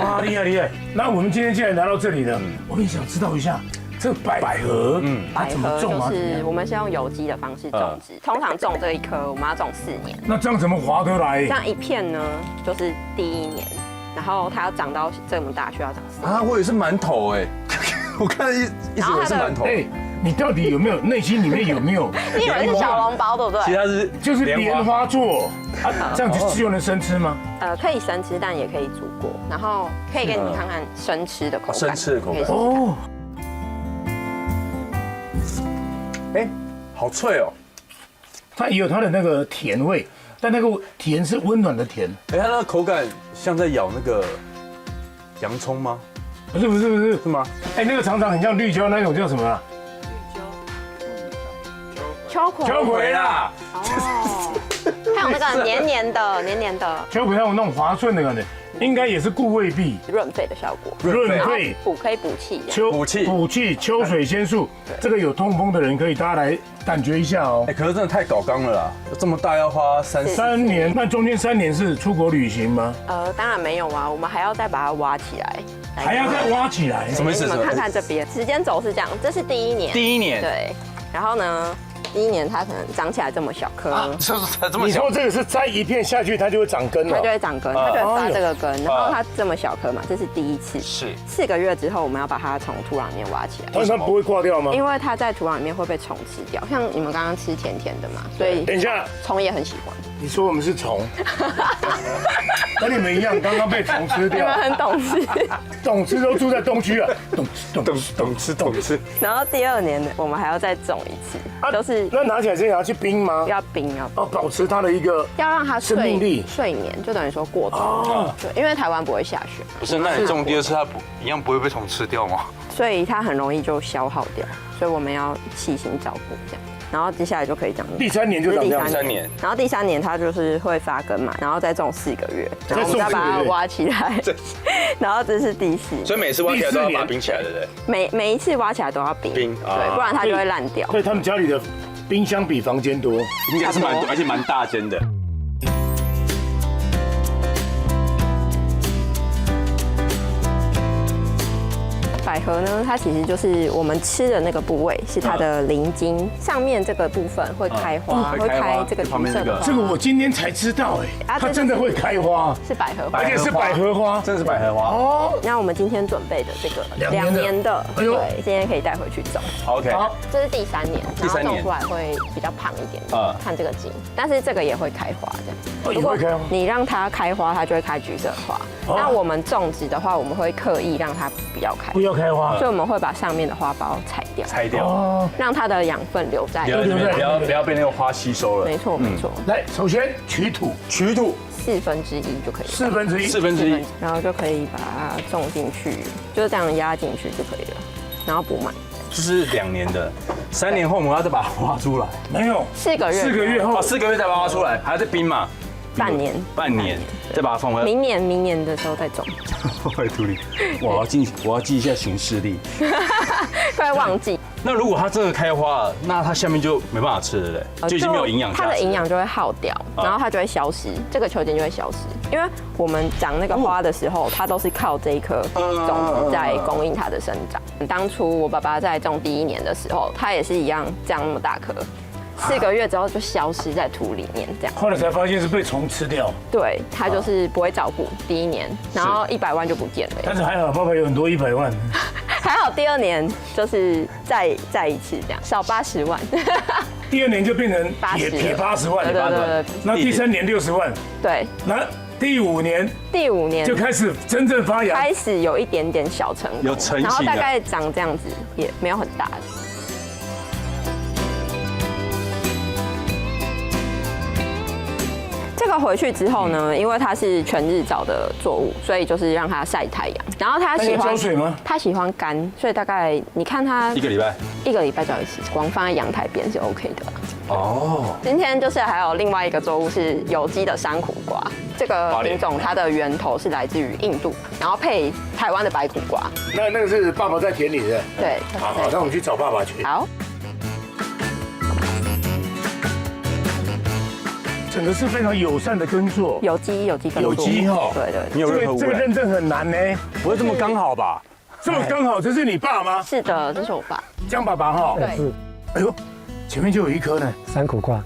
B: 哇，厉害！那我们今天既然来到这里了，我也想知道一下。这百合，
D: 百合就是我们是用有机的方式种植，通常种这一棵我们要种4年。
B: 那这样怎么划得来？
D: 这样一片呢，就是第1年，然后它要长到这么大，需要长4年。
C: 啊，我也是馒头哎，我看一直以为是馒头。哎，
B: 你到底有没有内心里面有没有？
D: 你以为是小笼包对不对？
C: 其实它是
B: 就是莲花座，这样就能生吃吗？
D: 可以生吃，但也可以煮过，然后可以给你们看看生吃的口感。
C: 生吃的口感
B: 哦。
C: 哎，好脆哦！
B: 它也有它的那个甜味，但那个甜是温暖的甜。
C: 哎，它那个口感像在咬那个洋葱吗？
B: 不是
C: 吗？
B: 哎，那个常常很像绿椒那种叫什么啊？
D: 秋葵。
B: 秋葵啦。
D: 哦。还有那个黏黏的。
B: 秋葵那种滑顺的感觉。应该也是固胃壁，
D: 润肺的效果，
B: 润肺
D: 可以补气，
B: 补气，秋水仙素，这个有痛风的人可以大家来感觉一下哦。
C: 哎，可是真的太搞纲了啦，这么大要花3
B: 年，那中间3年是出国旅行吗？
D: 当然没有啊，我们还要再把它挖起来，
B: 还要再挖起来，
C: 什么意思？
D: 你们看看这边，时间轴是这样，这是第1年，对，然后呢？第1年它可能长起来这么小颗，
B: 你说这个是摘一片下去，它就会长根了，
D: 它就会长根，它就会发这个根，然后它这么小颗嘛，这是第1次，
C: 是
D: 4个月之后我们要把它从土壤里面挖起来，
B: 但它不会挂掉吗？
D: 因为它在土壤里面会被虫吃掉，像你们刚刚吃甜甜的嘛，所以
B: 等一下，
D: 虫也很喜欢。
B: 你说我们是虫，跟你们一样，刚刚被虫吃掉。
D: 你们很懂事，
B: 懂吃都住在东区啊，懂吃。
D: 然后第2年呢，我们还要再种一次，就是
B: 那拿起来之前要去冰吗？
D: 要冰。
B: 保持它的一个
D: 要让它
B: 生命力
D: 睡眠，就等于说过冬。对，因为台湾不会下雪。
C: 不是，那你种第2次它一样不会被虫吃掉吗？
D: 所以它很容易就消耗掉，所以我们要细心照顾这样。然后接下来就可以长。
B: 第3年就长这样。
C: 第3年。
D: 然后第3年它就是会发根嘛，然后再种4个月，然后我们再把它挖起来。然后这是第4年。
C: 所以每次挖起来都要把它冰起来，对不
D: 对？每一次挖起来都要冰，对，不然它就会烂掉。
B: 所以他们家里的冰箱比房间多，
C: 应该是蛮多，而且蛮大间的。
D: 百百合呢，它其实就是我们吃的那个部位，是它的鳞茎上面这个部分会开花，会开这个橘色的花。
B: 这个我今天才知道哎，它真的会开花，
D: 是百合花，
B: 而且是百合花，
C: 真的是百合花
B: 哦。
D: 那我们今天准备的这个2年的，对，今天可以带回去种。
C: OK， 好，
D: 这是第3年，然后种出来会比较胖一点，看这个茎，但是这个也会开花这样。
B: 也会开花。
D: 你让它开花，它就会开橘色花。那我们种植的话，我们会刻意让它不要开，
B: 不要开花，
D: 所以我们会把上面的花苞拆掉，让它的养分留在里面，
C: 不要被那个花吸收了。
D: 没错没错。
B: 来，首先取土
C: 4/4
D: 就可以了。
B: 1/4，
D: 然后就可以把它种进去，就这样压进去就可以了，然后补满。
C: 这是2年的，3年后我们要再把它挖出来。
B: 没有
D: ，4个月
B: 后
C: ，4个月再把它挖出来，还要再冰嘛？
D: 半年，
C: 再把它放回来。
D: 明年的时候再种。
C: 放回土里，我要记一下行事历，
D: 快忘记。
C: 那如果它真的开花了，那它下面就没办法吃了，对不对？就已经没有营养价值，
D: 它的营养就会耗掉，然后它就会消失，这个球茎就会消失。因为我们长那个花的时候，它都是靠这一颗种子在供应它的生长。当初我爸爸在种第1年的时候，它也是一样这样那么大颗。4个月之后就消失在土里面，这样。
B: 后来才发现是被虫吃掉。
D: 对，它就是不会照顾第1年，然后100万就不见了。
B: 但是还好，爸爸有很多100万。
D: 还好第2年就是再一次这样，少80万。
B: 第2年就变成铁80万，
D: 对。
B: 那第3年60万。
D: 对。
B: 那第5年就开始真正发芽，
D: 开始有一点点小成功，
C: 有成型，
D: 然后大概长这样子，也没有很大。这个回去之后呢，因为它是全日照的作物，所以就是让它晒太阳。然后它喜欢
B: 浇水吗？
D: 它喜欢干，所以大概你看它
C: 1个礼拜
D: 浇一次，光放在阳台边是 OK 的。
C: 哦。
D: 今天就是还有另外一个作物是有机的山苦瓜，这个品种它的源头是来自于印度，然后配台湾的白苦瓜。
B: 那个是爸爸在田里的。
D: 对。
B: 好，那我们去找爸爸去。
D: 好。
B: 整个是非常友善的耕作，
D: 有机耕作，
B: 有机哈，
D: 对。
B: 这个认证很难呢，
C: 不会这么刚好吧？
B: 这么刚好，这是你爸吗？
D: 是的，这是我爸，
B: 江爸爸哈。
D: 对。
B: 哎呦，前面就有一颗呢，
H: 山苦瓜。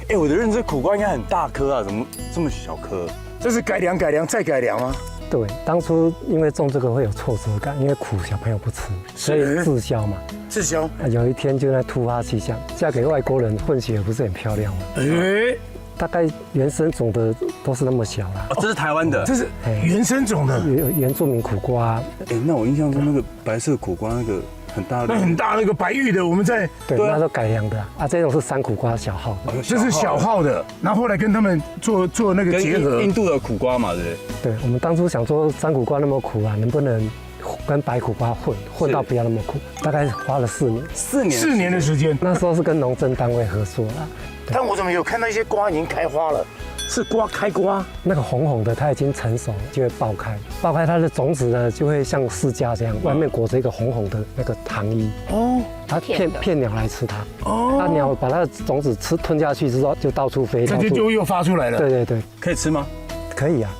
C: 哎，我的认知苦瓜应该很大颗啊，怎么这么小颗？
B: 这是改良再改良吗？
H: 对，当初因为种这个会有挫折感，因为苦小朋友不吃，所以滞销嘛。
B: 滞销。
H: 有一天就在突发奇想，嫁给外国人混血不是很漂亮吗？大概原生种的都是那么小啦。
C: 这是台湾的，
B: 这是原生种的
H: 原住民苦瓜。
C: 哎，那我印象中那个白色苦瓜那个很大，
B: 那个白玉的，我们在
H: 对那时候改良的啊，这种是山苦瓜小号的，
B: 这是小号的，然后后来跟他们做那个结合，
C: 印度的苦瓜嘛，对不
H: 对？对，我们当初想说山苦瓜那么苦啊，能不能跟白苦瓜混到不要那么苦？大概花了4年
B: ，4年的时间。
H: 那时候是跟农政单位合作啦。
B: 但我怎么有看到一些瓜已经开花了？是开瓜，
H: 那个红红的，它已经成熟了，就会爆开。爆开它的种子呢，就会像释迦这样，外面裹着一个红红的那个糖衣。哦，它骗鸟来吃它。哦，那鸟把它的种子吞下去之后，就到处飞。
B: 这就又发出来了。
H: 对。
C: 可以吃吗？
H: 可以啊。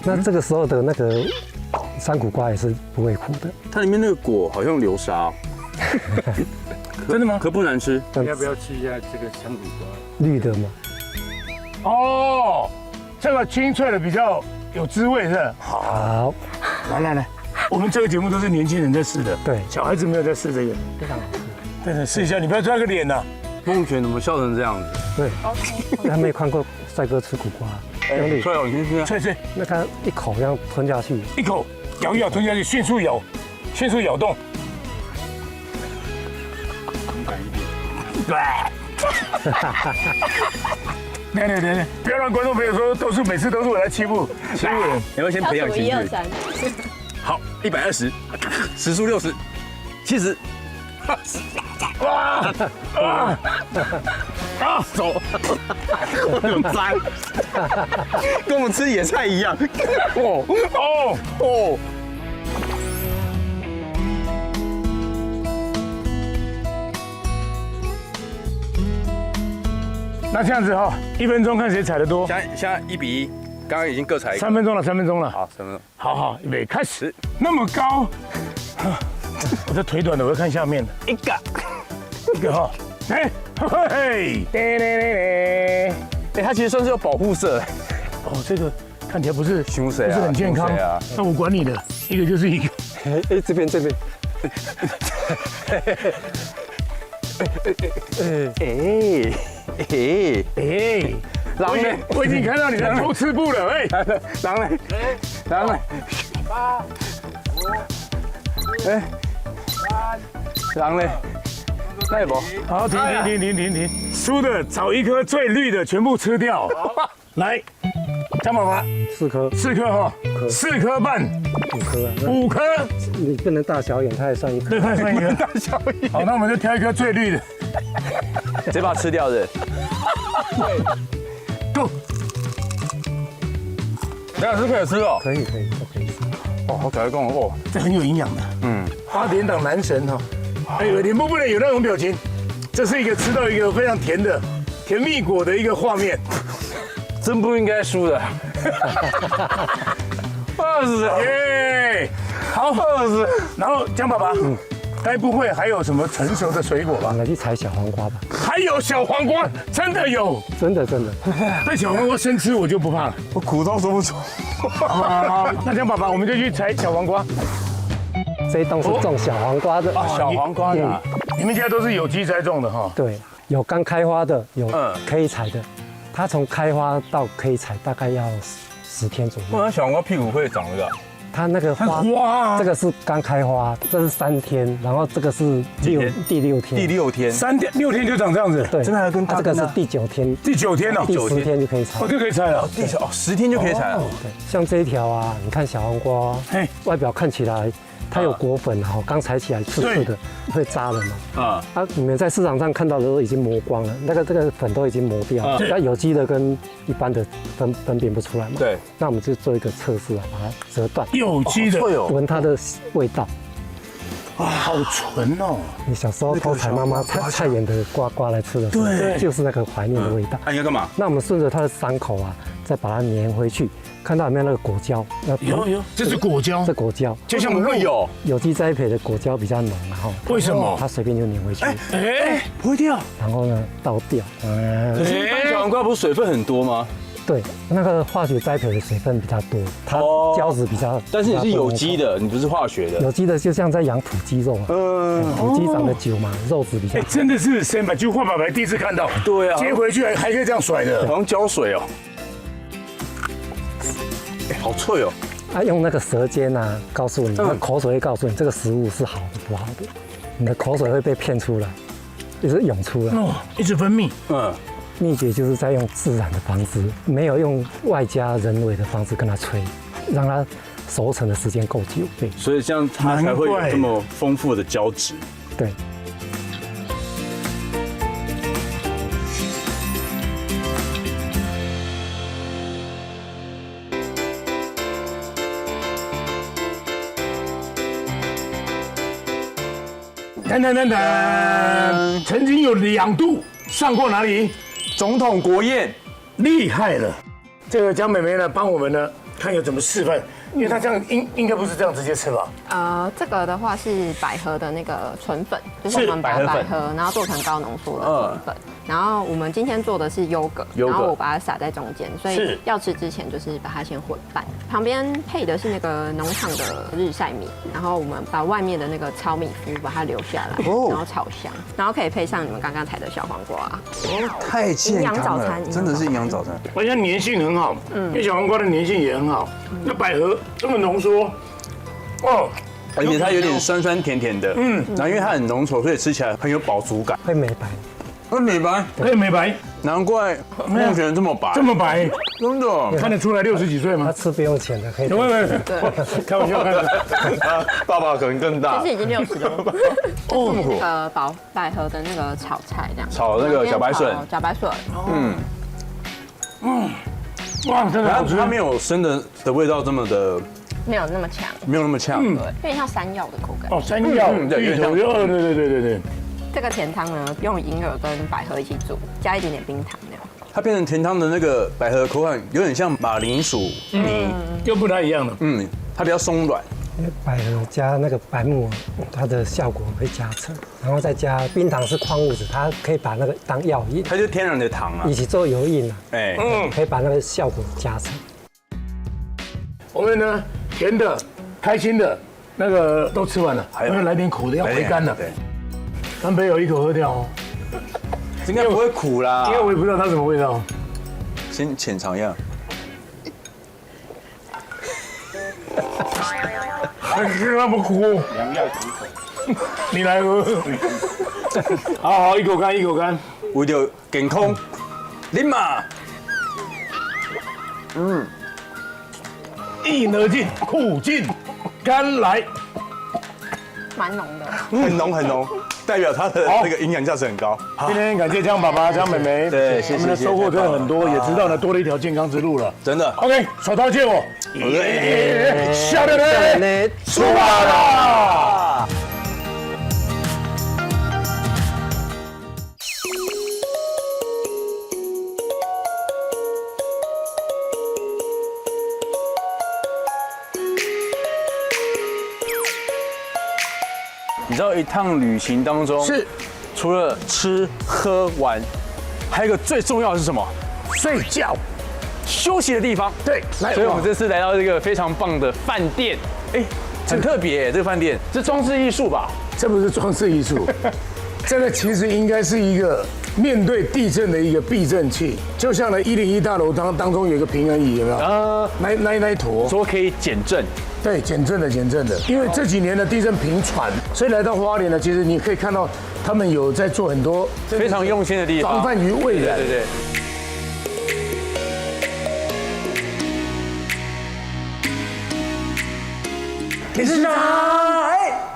H: 那这个时候的那个山苦瓜也是不会苦的。
C: 它里面那个果好像流沙。真的吗？可不难吃。
B: 要不要吃一下这个山苦瓜？
H: 绿的吗？
B: 哦，这个清脆的比较有滋味是。
H: 好，
B: 来，我们这个节目都是年轻人在试的，
H: 对，
B: 小孩子没有在试这个，
H: 非常好吃。
B: 对，试一下，你不要抓个脸呐。
C: 梦泉怎么笑成这样子？
H: 对，还没看过帅哥吃苦瓜。
C: 用力，脆，你先吃。
B: 脆，
H: 那他一口这样吞下去，
B: 一口咬一咬吞下去，迅速咬动。对，不要让观众朋友说每次都是我来欺负人。
C: 你要先培养情绪。好，120，时速60，70。走，很脏，跟我们吃野菜一样。哦。
B: 那这样子哈，1分钟看谁采得多。
C: 现在1比1，
F: 刚刚已经各采
B: 3分钟了，3分钟了。
F: 好，3分钟。
B: 好，预备开始。那么高，我这腿短的，我要看下面的。一个哈，哎，嘿，
C: 它其实算是有保护色。
B: 哦，这个看起来不是很健康
C: 啊。
B: 那我管你的，一个就是一个。
E: 哎，这边。
B: 狼嘞！我已经看到你在偷吃布了，哎，
C: 狼嘞！狼嘞！那也不
B: 好，停，输的找一颗最绿的，全部吃掉。来，张爸爸
E: 4颗
B: 哈，4颗半，5颗，
E: 你不能大小眼，它也算一颗。
B: 对，它算一颗大小眼。好，那我们就挑一颗最绿的，
C: 直接把它吃掉的。
B: Go！
C: 梁老师可以吃哦。
E: 可以，都可以吃。
C: 哦，好搞讲哦，
B: 这很有营养的。8点档男神哈。哎，脸部不能有那种表情，这是一个吃到一个非常甜蜜果的一个画面。
C: 真不应该输的。20
B: 耶，好20。然后江爸爸，该不会还有什么成熟的水果吧？
E: 来去采小黄瓜吧。
B: 还有小黄瓜，真的有，
E: 真的。
B: 对小黄瓜生吃我就不怕了，
C: 我苦到说不出。
B: 好，那江爸爸，我们就去采小黄瓜。
E: 这一栋是种小黄瓜的。
C: 小黄瓜的，
B: 你们家都是有机栽种的哈？
E: 对，有刚开花的，有可以采的。它从开花到可以采大概要10天左右。
C: 那小黄瓜屁股会长这个？
E: 它那个花，这个是刚开花，这是3天，然后这个是第6天。
C: 第6天
B: ，6天就长这样子。
E: 对，
C: 真的还跟
E: 它这个是第9天。
B: 第9天哦，
E: 第10天就可以采。
B: 就可以采了。
C: 第10天就可以采了。
E: 对，像这一条啊，你看小黄瓜，外表看起来它有果粉，然后刚采起来刺刺的，会扎人嘛。你们在市场上看到的都已经磨光了，这个粉都已经磨掉了。那有机的跟一般的分辨不出来嘛。
C: 对。
E: 那我们就做一个测试啊，把它折断。
B: 有机的，
E: 闻它的味道。
B: 哇，好纯哦！
E: 你小时候偷采妈妈菜园的瓜来吃的时候，
B: 对，
E: 就是那个怀念的味道。
C: 应该干嘛？
E: 那我们顺着它的伤口啊，再把它粘回去。看到有没有那个果胶？
B: 有，这是果胶，
E: 这果胶
B: 就像会
E: 有机栽培的果胶比较浓，然后
B: 为什么
E: 它随便就粘回去？
B: 不会掉。
E: 然后呢，倒掉。
C: 可是一般小黄瓜不是水分很多吗？
E: 对，那个化学栽培的水分比较多，它胶质比较。
C: 但是你是有机的，你不是化学的。
E: 有机的就像在养土鸡肉啊，土鸡长得久嘛，肉质比较。
B: 真的是先把就换爸爸第一次看到。
C: 对啊，
B: 接回去还可以这样甩的，
C: 好像浇水哦。好脆哦！
E: 用那个舌尖啊，告诉你，口水会告诉你这个食物是好的不好的，你的口水会被骗出来，一直涌出来，
B: 一直分泌。
E: 秘诀就是在用自然的方式，没有用外加人为的方式跟它吹，让它熟成的时间够久。对，
C: 所以这样它才会有这么丰富的胶质。
E: 对。
B: 曾经有2度上过哪里？
C: 总统国宴，
B: 厉害了！这个江美眉呢，帮我们呢看有怎么示范，因为她这样应该不是这样直接吃吧？
D: 这个的话是百合的那个纯粉，就是我们把百合然后做成高浓缩的纯粉。然后我们今天做的是优格，然后我把它撒在中间，所以要吃之前就是把它先混拌。旁边配的是那个农场的日晒米，然后我们把外面的那个糙米麸把它留下来，然后炒香，然后可以配上你们刚刚采的小黄瓜。
C: 太健康了，真的是营养早餐。
B: 而且粘性很好，因为小黄瓜的粘性也很好。那百合这么浓缩，
C: 而且它有点酸酸甜甜的，然后因为它很浓稠，所以吃起来很有饱足感，
E: 会美白。
C: 会美白，
B: 可以美白，
C: 难怪孟璇这么白，
B: 这么白，
C: 真的
B: 看得出来60几岁吗？
E: 他吃不用钱的，可以。
B: 对，开玩笑，
C: 爸爸可能更大，
D: 其实已经60了。哦，那个百合的那个炒菜这样，
C: 炒那个茭白笋，
B: 哇，真的好吃，
C: 它没有生的味道这么的，
D: 没有那么强，
C: 没有那么强，
D: 对，有点像山药的口感。
B: 山药，芋头，对。
D: 这个甜汤呢，用银耳跟百合一起煮，加一点点冰糖那样。
C: 它变成甜汤的那个百合口感有点像马铃薯泥，
B: 又不太一样了。
C: 它比较松软。
E: 因为百合加那个白木耳，它的效果会加成，然后再加冰糖是矿物质，它可以把那个当药引，
C: 它就是天然的糖啊，
E: 一起做油印啊，可以把那个效果加成。
B: 我们呢，甜的、开心的那个都吃完了，还要来点苦的，要回甘了。干杯，有一口喝掉哦。
C: 应该不会苦啦，
B: 因为我也不知道它什么味道。
C: 先浅尝一下。
B: 是那么苦，良药苦口。你来喝。好，一口干，一口干。
C: 为了健康，啉嘛。
B: 意而尽，苦尽甘来。
D: 蛮浓的，
C: 很浓很浓，代表它的那个营养价值很高。
B: 今天感谢江爸爸、江妹妹，
C: 对，谢谢。
B: 我们的收获真的很多，也知道了多了一条健康之路了。
C: 真的。
B: OK， 手套借我。笑脸嘞，出发啦！
C: 你知道一趟旅行当中，
B: 是
C: 除了吃喝玩，还有一个最重要的是什么？
B: 睡觉。
C: 休息的地方，
B: 对，
C: 所以我们这次来到这个非常棒的饭店，很特别，这个饭店是装饰艺术吧？
B: 这不是装饰艺术，这个其实应该是一个面对地震的一个避震器，就像呢101大楼当中有一个平衡椅，有没有？那一坨，
C: 说可以减震，
B: 对，减震的。因为这几年的地震频传，所以来到花莲呢，其实你可以看到他们有在做很多
C: 非常用心的地方，
B: 防范于未然。
C: 对。
B: 理事长，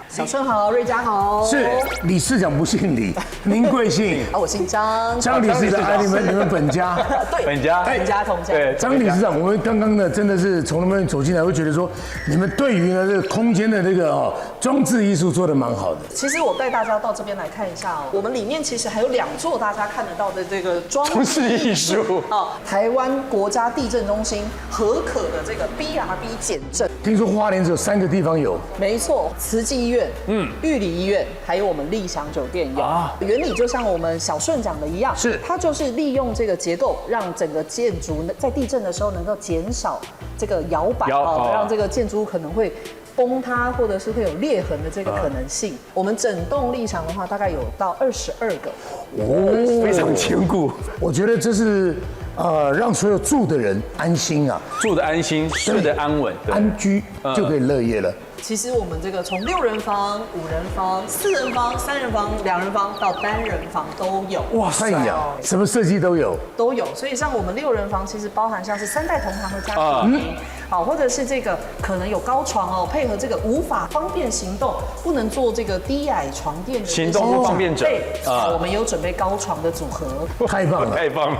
J: 小顺好，瑞佳好。
B: 是理事长不姓李，您贵姓？
J: 我姓张。
B: 张理事长，你们本家？
J: 对，
C: 本家
J: 同家。
B: 对，张理事长，我们刚刚呢真的是从那边走进来，会觉得说，你们对于呢这个空间的这个装置艺术做得蛮好的。
J: 其实我带大家到这边来看一下我们里面其实还有2座大家看得到的这个装
C: 饰艺术。
J: 台湾国家地震中心核可的这个 BRB 减震。
B: 听说花莲只有3个地方有。
J: 没错，慈济医院、玉里医院，还有我们立祥酒店有。原理就像我们小顺讲的一样，
B: 是
J: 它就是利用这个结构，让整个建筑在地震的时候能够减少这个摇摆让这个建筑物可能会崩塌，或者是会有裂痕的这个可能性。我们整栋立祥的话，大概有到22个，
C: 非常坚固。
B: 我觉得这是让所有住的人安心啊，
C: 住得安心，睡得安稳，
B: 安居就可以乐业了。
J: 其实我们这个从6人房、5人房、4人房、3人房、2人房到单人房都有。
B: 哇塞呀，什么设计都有。
J: 所以像我们6人房，其实包含像是3代同堂的家庭，好，或者是这个可能有高床配合这个无法方便行动，不能坐这个低矮床垫的
C: 行动不方便者，
J: 我们有准备高床的组合。
B: 太棒了，
C: 太棒了。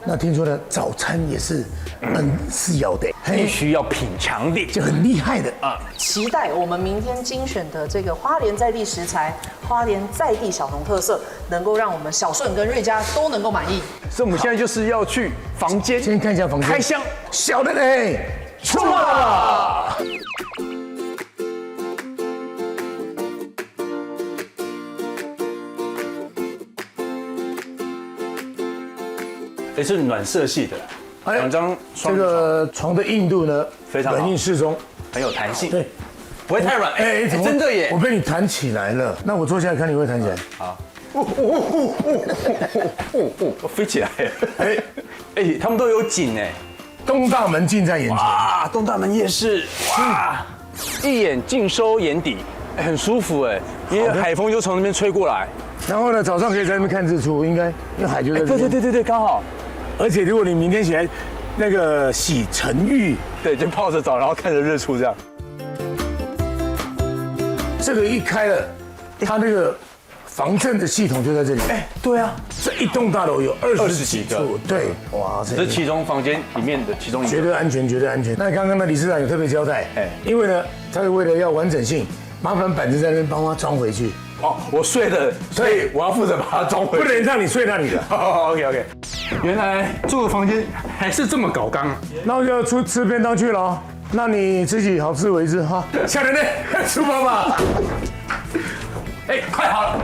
B: 那听说呢，早餐也是是有的，
C: 必须要品尝的，
B: 就很厉害的
J: 期待我们明天精选的这个花莲在地食材、花莲在地小农特色，能够让我们小顺跟瑞佳都能够满意。
C: 所以我们现在就是要去房间，
B: 先看一下房间，
C: 开箱，
B: 小的嘞，出来了。
C: 是暖色系的，2张
B: 这个床的硬度呢
C: 非常好，
B: 软硬适中，
C: 很有弹性，
B: 对，
C: 不会太软。真的耶！
B: 我被你弹起来了，那我坐下来看你会弹起来。
C: 好，我飞起来了。他们都有景哎，
B: 东大门近在眼前。
C: 哇，东大门夜市，哇，一眼尽收眼底，很舒服哎，因为海风就从那边吹过来。
B: 然后呢，早上可以在那边看日出，应该因为海就在这边。
C: 对，刚好。
B: 而且如果你明天起来，那个洗晨浴，
C: 对，就泡着澡，然后看着日出这样。
B: 这个一开了，它那个防震的系统就在这里。
C: 对啊，
B: 这一栋大楼有20几处，对，哇，
C: 这是其中房间里面的其中一个，
B: 绝对安全，绝对安全。那刚刚的理事长有特别交代，因为呢，他是为了要完整性，麻烦板子在那边帮他装回去。
C: 我睡的，所以我要负责把它装回去，
B: 不能让你睡那里的。
C: OK。原来住的房间还是这么搞刚。
B: 那我就要出吃便当去了哦。那你自己好自为之哈。小人呢，出发吧。
C: 哎，快好了。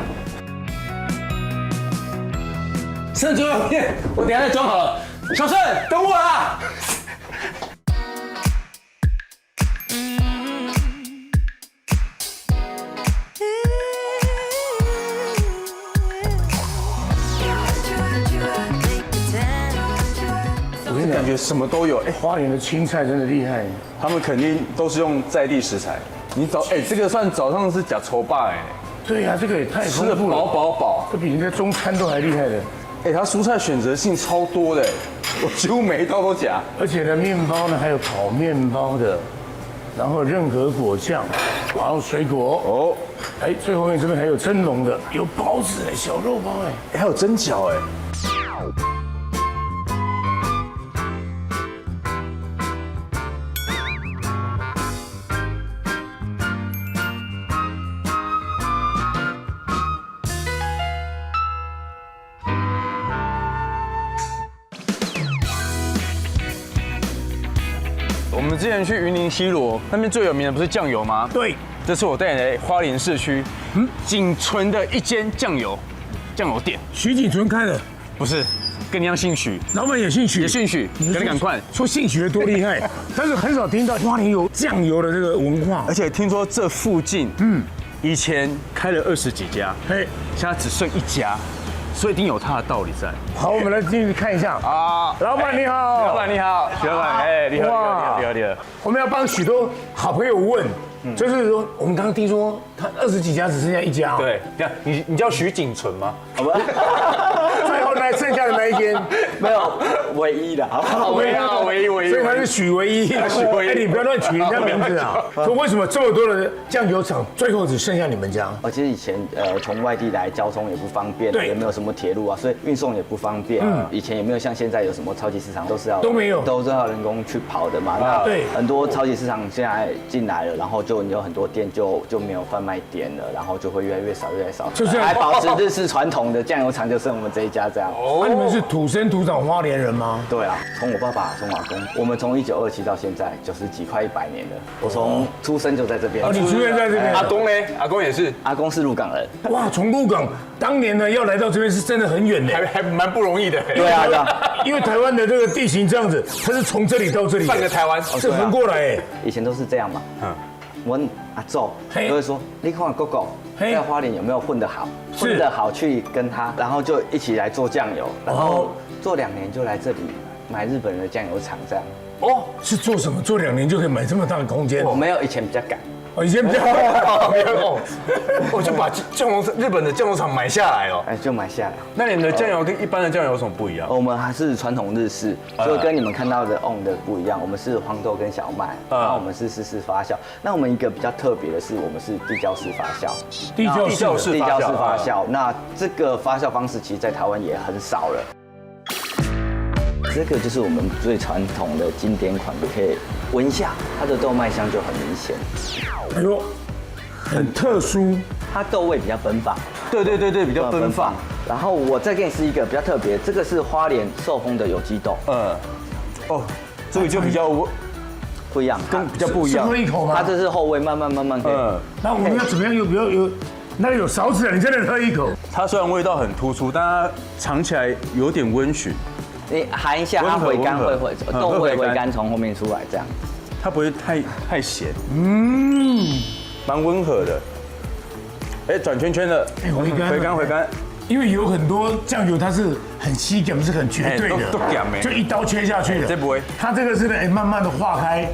C: 剩最后一片，我等一下再装好了。小盛，等我啦。我跟你感觉什么都有，哎，
B: 花莲的青菜真的厉害，
C: 他们肯定都是用在地食材。你这个算早上是假稠霸哎。
B: 对呀，这个也太
C: 吃得饱，
B: 这比人家中餐都还厉害的。
C: 哎，它蔬菜选择性超多的，我几乎每一道都夹。
B: 而且呢，面包呢还有烤面包的，然后任何果酱，然后水果哦，哎，最后面这边还有蒸笼的，有包子哎，小肉包哎，
C: 还有蒸饺哎。我们之前去云林西螺那边最有名的不是酱油吗？
B: 对，
C: 这次我带你来花莲市区，仅存的一间酱油店。
B: 徐锦存开的？
C: 不是，跟你一样姓许，
B: 老板也姓许，
C: 也姓许，赶紧赶快
B: 说姓许的多厉害，但是很少听到花莲有酱油的这个文化，
C: 而且听说这附近，以前开了20几家，
B: 嘿，
C: 现在只剩1家。所以一定有它的道理在。
B: 好，我们来进去看一下啊！老板你好，
C: 老板你好，徐老板，哎，你好，你好。
B: 我们要帮许多好朋友问，就是说，我们刚刚听说他20几家只剩下1家。
C: 对，你叫徐锦存吗？
B: 好吧。最后剩下的那一间
K: 没有唯一的，
B: 唯一，所以他是许唯一。哎，你不要乱取人家名字啊！说为什么这么多的酱油厂，最后只剩下你们家？
K: 其实以前从外地来，交通也不方便，也没有什么铁路啊，所以运送也不方便。以前也没有像现在有什么超级市场，都没有，都是要人工去跑的嘛。那很多超级市场现在进来了，然后就有很多店就没有贩卖点了，然后就会越来越少，就是还保持日式传统的酱油厂，就剩我们这一家这样。
B: 那你们是土生土长花莲人吗？
K: 对啊，从我爸爸，从我阿公，我们从1927到现在90几快100年了。我从出生就在这边。
B: 你出生在这边？
C: 阿公呢？阿公也是。
K: 阿公是鹿港人。
B: 哇，从鹿港当年呢要来到这边是真的很远的，
C: 还蛮不容易的。
K: 对啊，
B: 因为台湾的这个地形这样子，它是从这里到这里，
C: 半个台湾
B: 是横过来哎。
K: 以前都是这样嘛。我阿祖都会说，你看哥哥在花莲有没有混得好？混得好去跟他，然后就一起来做酱油，然后做2年就来这里买日本人的酱油厂这样。
B: 哦，是做什么？做2年就可以买这么大的空间？
K: 我没有，以前比较赶。
B: 以前比较
C: 我就把日本的酱油厂买下来哦，
K: 就买下来。
C: 那你们的酱油跟一般的酱油有什么不一样？
K: 我们还是传统日式，就跟你们看到的 on 的不一样。我们是黄豆跟小麦，然后我们是湿式发酵。那我们一个比较特别的是，我们是地窖式发酵。
B: 地窖式
K: 发酵。那这个发酵方式其实在台湾也很少了。这个就是我们最传统的经典款，你可以闻一下，它的豆麦香就很明显。
B: 哎呦，很特殊，
K: 它豆味比较奔放。
C: 对，比较奔放。
K: 然后我再给你试一个比较特别，这个是花莲寿丰的有机豆。
C: 这个就比较
K: 不一样，
C: 跟比较不一样。
B: 喝一口吗？
K: 它这是后味，慢慢可以。
B: 那我们要怎么样？有那有勺子啊，你真的喝一口。
C: 它虽然味道很突出，但它尝起来有点温煦。
K: 你含一下，它回甘会豆会回甘从后面出来，这样。
C: 它不会太咸，蛮温和的。哎，转圈圈的，回甘。
B: 因为有很多酱油它是很稀感，是很绝对的，就一刀切下去的。
C: 这不会，
B: 它这个是呢，慢慢的化开。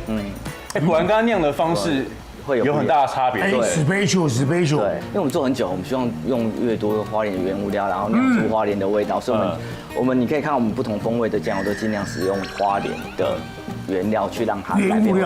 C: 果然刚刚酿的方式会有很大的差别。
B: Special。对，
K: 因为我们做很久，我们希望用越多花莲的原物料，然后酿出花莲的味道。所以我们你可以看我们不同风味的酱油都尽量使用花莲的原料去让它改变。对，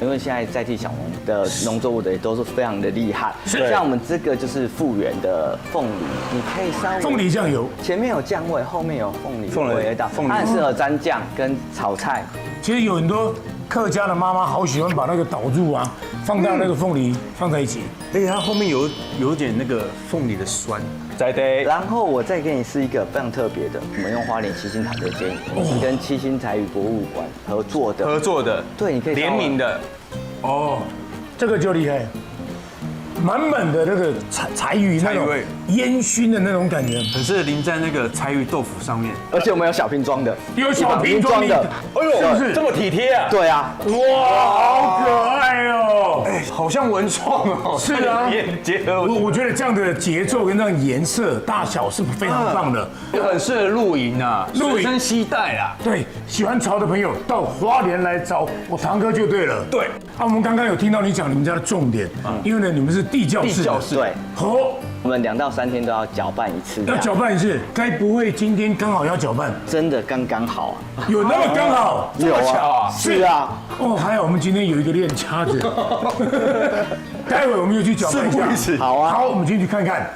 K: 因为现在在地小农的农作物的也都是非常的厉害。像我们这个就是复原的凤梨，你可以稍微
B: 凤梨酱油，
K: 前面有酱味，后面有凤梨味道，它很适合沾酱跟炒菜。
B: 其实有很多客家的妈妈好喜欢把那个导入啊，放到那个凤梨放在一起，
C: 而且它后面有点那个凤梨的酸。在的。
K: 然后我再给你试一个非常特别的，我们用花莲七星潭的煎饮，是跟七星台语博物馆合作的。对，你可以
C: 联名的。
B: 哦，这个就厉害。满满的那个柴鱼那种烟熏的那种感觉，
C: 很适合淋在那个柴鱼豆腐上面。
K: 而且我们有小瓶装的，
B: 有小瓶装的，
C: 哎呦，是不是这么体贴啊？
K: 对啊，
B: 哇，好可爱哦！
C: 哎，好像文创哦。
B: 是啊，
C: 结合
B: 我觉得这样的节奏跟这样颜色大小是非常棒的，
C: 很适合露营啊，随身携带啊。
B: 对，喜欢潮的朋友到花莲来找我堂哥就对了。对，啊，我们刚刚有听到你讲你们家的重点，因为呢你们是地窖式，
K: 对，
B: 好，
K: 我们2到3天都要搅拌一次，
B: 要搅拌一次，该不会今天刚好要搅拌？
K: 真的刚刚好啊，
B: 有那么刚好？
K: 这么巧啊？是啊，
B: 哦，还好我们今天有一个练掐子，待会我们就去搅拌一下。
K: 好啊，
B: 好，我们进去看看。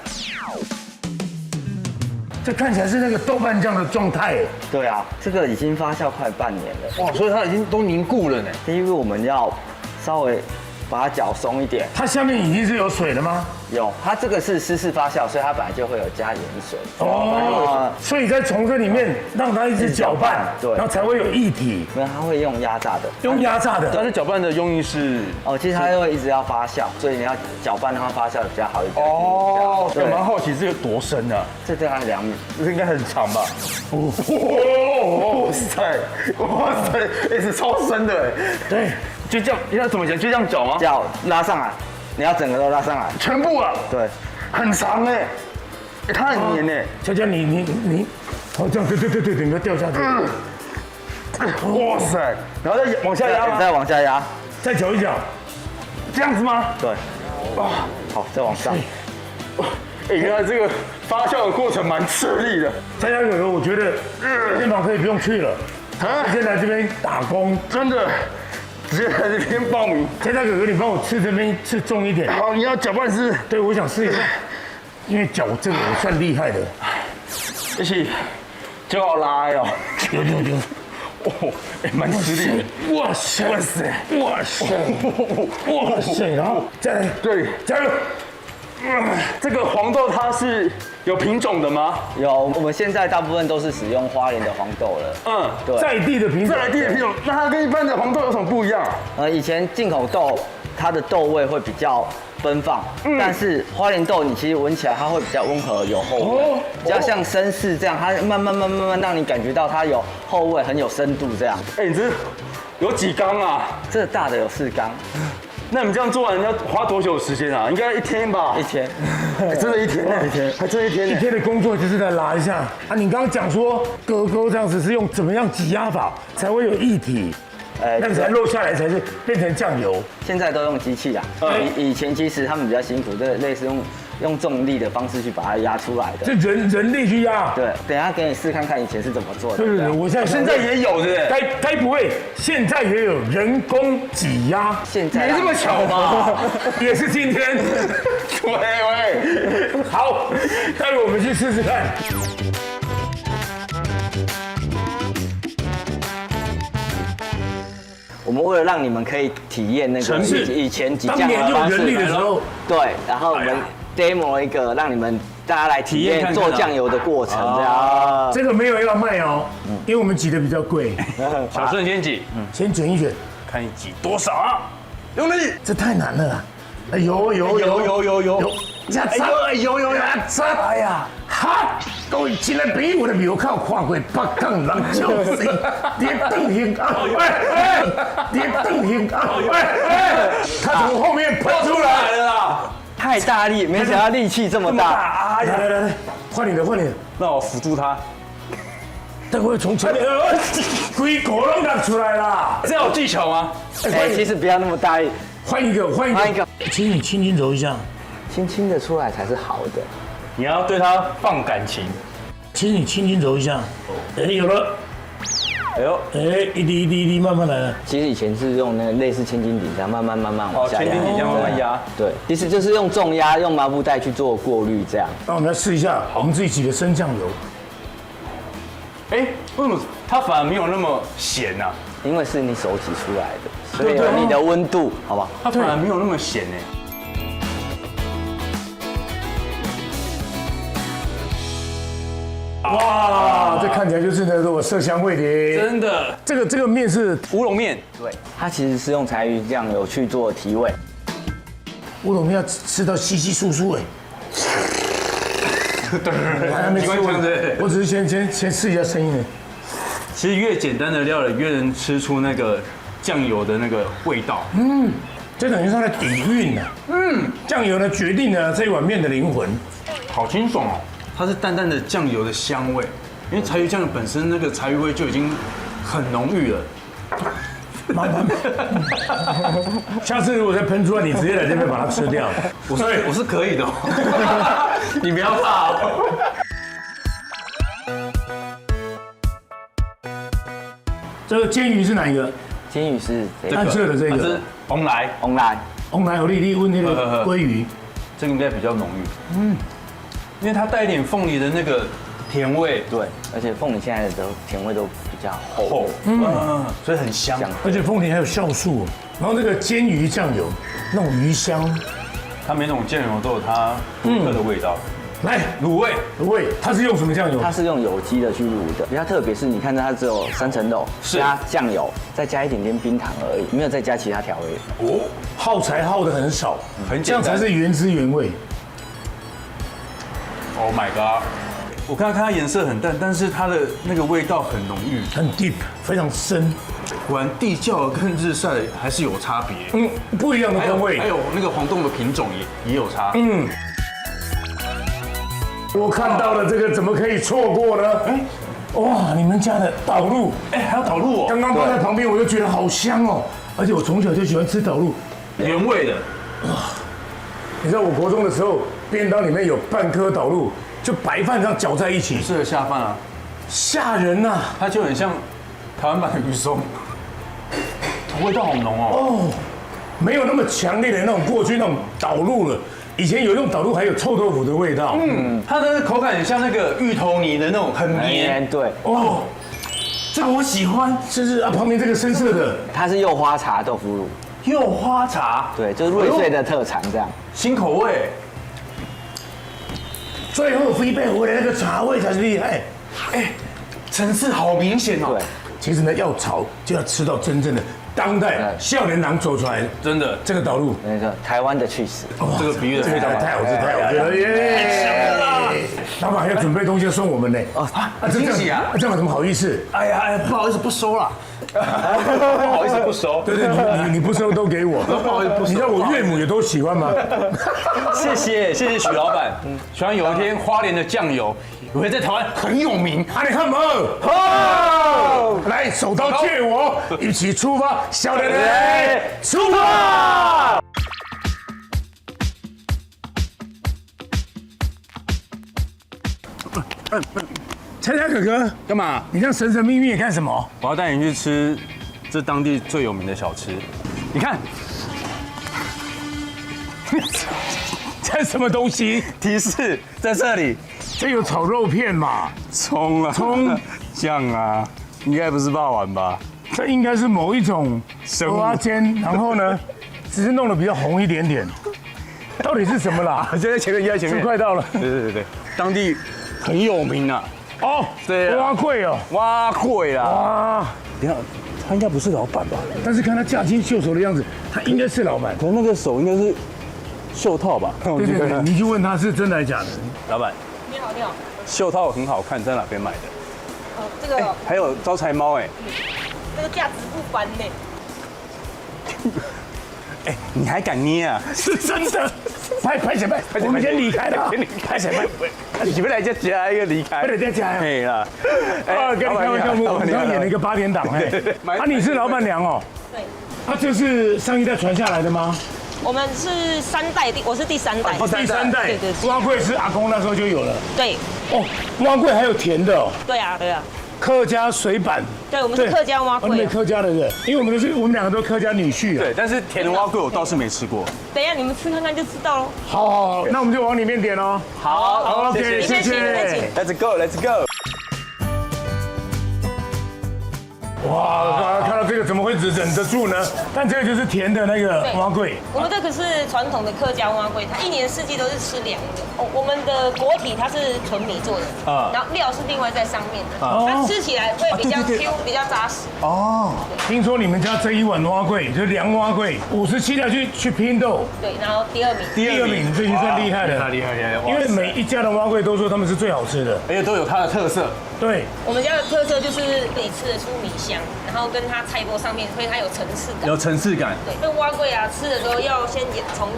B: 这看起来是那个豆瓣酱的状态。
K: 对啊，这个已经发酵快半年了。
C: 哇，所以它已经都凝固了呢。
K: 因为我们要稍微把它搅松一点。
B: 它下面已经是有水了吗？
K: 有，它这个是湿式发酵，所以它本来就会有加盐水。
B: 哦，所以在从这里面让它一直搅拌，对，然后才会有液体。
K: 没有，它会用压榨的。
B: 用压榨的。
C: 但是搅拌的用意是？
K: 哦，其实它会一直要发酵，所以你要搅拌让它发酵的比较好一点。
C: 哦，我蛮好奇这个多深啊？
K: 这大概2米，
C: 这应该很长吧？哇塞，哇塞，也是超深的哎。
B: 对，
C: 就这样，要怎么讲？就这样搅吗？
K: 叫拉上来。你要整个都拉上来，
C: 全部啊？
K: 对，
C: 很长哎，它很黏哎。
B: 佳佳，你，哦这样，对，整个掉下去。
C: 哇塞，然后再往下压吗？
K: 再往下压，
B: 再搅一搅，
C: 这样子吗？
K: 对。哇，好，再往上。
C: 哎，原来这个发酵的过程蛮吃力的。
B: 佳佳哥哥，我觉得健保可以不用去了，先来这边打工，
C: 真的。直接在这边报名，
B: 佳佳哥哥，你帮我吃这边吃重一点。
C: 好，你要搅拌是？
B: 对，我想试一下，因为搅这个我算厉害的。
C: 一起就要拉哟，
B: 有。
C: 哦，哎，蛮吃力的。
B: 哇塞，然后再来，
C: 对，
B: 加油。
C: 这个黄豆它是有品种的吗？
K: 有，我们现在大部分都是使用花莲的黄豆了。
B: 对，在地的品种。
C: 那它跟一般的黄豆有什么不一样？
K: 以前进口豆它的豆味会比较奔放，但是花莲豆你其实闻起来它会比较温和有后味，比较像绅士这样，它慢慢让你感觉到它有后味，很有深度这样。
C: 哎，你这有几缸啊？
K: 这大的有4缸。
C: 那你们这样做完要花多久时间啊？应该1天吧？
K: 1天，
C: 真的1天，还真1天。
B: 1天的工作就是在拉一下啊！你刚刚讲说哥这样子是用怎么样挤压法才会有液体？那个才落下来才是变成酱油。
K: 现在都用机器啊，以前其实他们比较辛苦，这类似用重力的方式去把它压出来的。
B: 这人力去压？
K: 对，等一下给你试看看以前是怎么做的。
B: 对，我现在也有的。该不会现在也有人工挤压？
K: 现在
B: 没这么巧吧？也是今天。喂，好，待会我们去试试看。
K: 我们为了让你们可以体验那个以前挤酱
B: 当年用人力的时候，
K: 对，然后我们 demo 一个让你们大家来体验做酱油的过程，这样。
B: 这个没有要卖哦，因为我们挤的比较贵。
C: 小顺先挤，
B: 先卷一卷，
C: 看你挤多少啊？用力！
B: 这太难了。有，呀，哎呀，哈！各位前来比我的庙口看过北港人笑死，连邓兴啊，连邓兴啊，他从后面喷出来了啦！
K: 太大力，没想到力气这么大。
B: 来，换你的，
C: 让我辅助他。
B: 等会从前面，龟壳都拿出来啦！
C: 这有技巧吗？
K: 其实不要那么大力。
B: 换一个，请你轻轻揉一下，
K: 轻轻的出来才是好的。
C: 你要对他放感情，
B: 请你轻轻揉一下。有了。一滴慢慢来了。
K: 其实以前是用那个类似千斤顶这样慢慢往下压。
C: 千斤顶这样慢慢压。
K: 对，其实就是用重压，用麻布袋去做过滤这样。
B: 那我们来试一下我们自己挤的生酱油。
C: 为什么它反而没有那么咸啊？
K: 因为是你手挤出来的，所以有你的温度，好不好？
C: 它反而没有那么咸哎。
B: 哇，这看起来就是那种色香味碟，
C: 真的。
B: 这个面是
C: 乌龙面，
K: 对，它其实是用柴鱼酱油去做提味。
B: 乌龙面要吃到稀稀疏疏哎。还没吃过，我只是先试一下声音呢。
C: 其实越简单的料理，越能吃出那个酱油的那个味道。
B: 这等于是它的底蕴呢。酱油呢决定了这一碗面的灵魂。
C: 好清爽哦，它是淡淡的酱油的香味，因为柴鱼酱油本身那个柴鱼味就已经很浓郁了。
B: 慢慢，下次如果再喷出来，你直接来这边把它吃掉。
C: 我是可以的，你不要怕哦。
B: 这个煎鱼是哪一个？
K: 煎鱼是
B: 暗色的这个。
C: 是红来，
B: 红来有粒问那个鲑鱼，
C: 这个应该比较浓郁。因为它带一点凤梨的那个甜味，
K: 对，而且凤梨现在的甜味都比较厚，
C: 所以很香，
B: 而且凤梨还有酵素，然后这个煎鱼酱油那种鱼香，
C: 它每种酱油都有它独特的味道。
B: 来，
C: 卤味，
B: 它是用什么酱油？
K: 它是用有机的去卤的，比较特别是你看到它只有3层肉，加酱油，再加一点点冰糖而已，没有再加其他调味。
B: 哦，耗材耗的很少，这样才是原汁原味。
C: Oh my god！ 我看它颜色很淡，但是它的那个味道很浓郁，
B: 很 deep， 非常深。
C: 果然地窖跟日晒还是有差别。
B: 不一样的风味。
C: 还有那个黄豆的品种也有差。
B: 我看到了这个，怎么可以错过呢？哇，你们家的导入，
C: 还有导入哦。
B: 刚刚放在旁边，我就觉得好香哦。而且我从小就喜欢吃导入，
C: 原味的。
B: 你知道我国中的时候，便当里面有半颗导入，就白饭上搅在一起，
C: 适合下饭啊，
B: 吓人呐！
C: 它就很像台湾版的鱼松，味道好浓哦。
B: 没有那么强烈的那种过去那种导入了。以前有用导入，还有臭豆腐的味道。
C: 它的口感很像那个芋头泥的那种，很绵。
K: 对。
C: 这个我喜欢。
B: 是啊，旁边这个深色的，
K: 它是柚花茶豆腐乳。
C: 柚花茶，
K: 对，就是瑞穗的特产，这样
C: 新口味。
B: 最后飞贝回来那个茶味才是厉害，
C: 层次好明显哦。
K: 对，
B: 其实呢，要炒就要吃到真正的当代少年郎走出来的，
C: 真的
B: 这个导入，
K: 那个台湾的去死，
C: 这个比喻的非常好，
B: 太好吃了耶！老板还要准备东西要送我们呢。
C: 惊喜啊！
B: 这样有什么好意思？
C: 哎呀，不好意思，不收了。不好意思，不收。
B: 对，你不收都给我。
C: 不好意思，不收。
B: 你知道我岳母也都喜欢吗？
C: 谢谢许老板。希望有一天花莲的酱油也会在台湾很有名。
B: 你看嘛，好，来手刀借我，一起出发，小人类出发。猜猜哥哥
C: 干嘛？
B: 你这样神神秘秘干什么？
C: 我要带你去吃这当地最有名的小吃。你看，
B: 这什么东西？
C: 提示在这里。
B: 这有炒肉片嘛？
C: 葱啊，
B: 葱
C: 酱啊，应该不是霸王吧？
B: 这应该是某一种蚵仔煎，然后呢，只是弄得比较红一点点。到底是什么啦？
C: 就在前面，就在前面，
B: 快到了。
C: 对，当地很有名啊。
B: 对，蛙贵哦，
C: 蛙贵啊。
B: 哇，
C: 等下，他应该不是老板吧？
B: 但是看他驾轻就熟的样子，他应该是老板。
C: 可能那个手应该是袖套吧？
B: 对，你去问他是真的还是假的。
C: 老板，
D: 你好。
C: 袖套很好看，在哪边买的？
D: 这个
C: 还有招财猫
D: 这个价值不凡呢。
C: 你还敢捏啊？
B: 是真的。拍谁拍？我们先离开了。拍谁拍？
C: 你们来加一个离开。
B: 不能再加。
C: 可以了。
B: 跟你开玩笑，我们刚演了一个8点档。你是老板娘哦？
D: 对。
B: 这是上一代传下来的吗？
D: 我们是3代，我是第3代。
B: 第3代。
D: 对。
B: 蛙贵是阿公那时候就有了。
D: 对。
B: 蛙贵还有甜的哦。
D: 对啊。
B: 客家水板，
D: 对，我们是客家蛙贵。
B: 你们客家的人，因为我们两个都客家女婿。
C: 对，但是甜的蛙贵我倒是没吃过。
D: 等一下你们吃看看就知道喽。
B: 好，那我们就往里面点哦。
C: 好
B: ，OK， 谢谢。
C: Let's go。
B: 哇，看到这个怎么会忍得住呢？但这个就是甜的那个蛙粿。
L: 我们这个是传统的客家蛙粿，它一年四季都是吃凉的。我们的果体它是纯米做的，然后料是另外在上面的，它吃起来会比较 Q， 比较扎实。哦，
B: 听说你们家这一碗蛙粿就是凉蛙粿，57条去拼斗。
L: 对，然后第二名，
B: 这已经算厉害了，
C: 厉害！
B: 因为每一家的蛙粿都说他们是最好吃的，
C: 而且都有它的特色。
B: 对，
L: 我们家的特色就是你吃得出米香，然后跟它菜锅上面，所以它有层次感。
C: 有层次感。
L: 对，这蛙粿啊，吃的时候要先从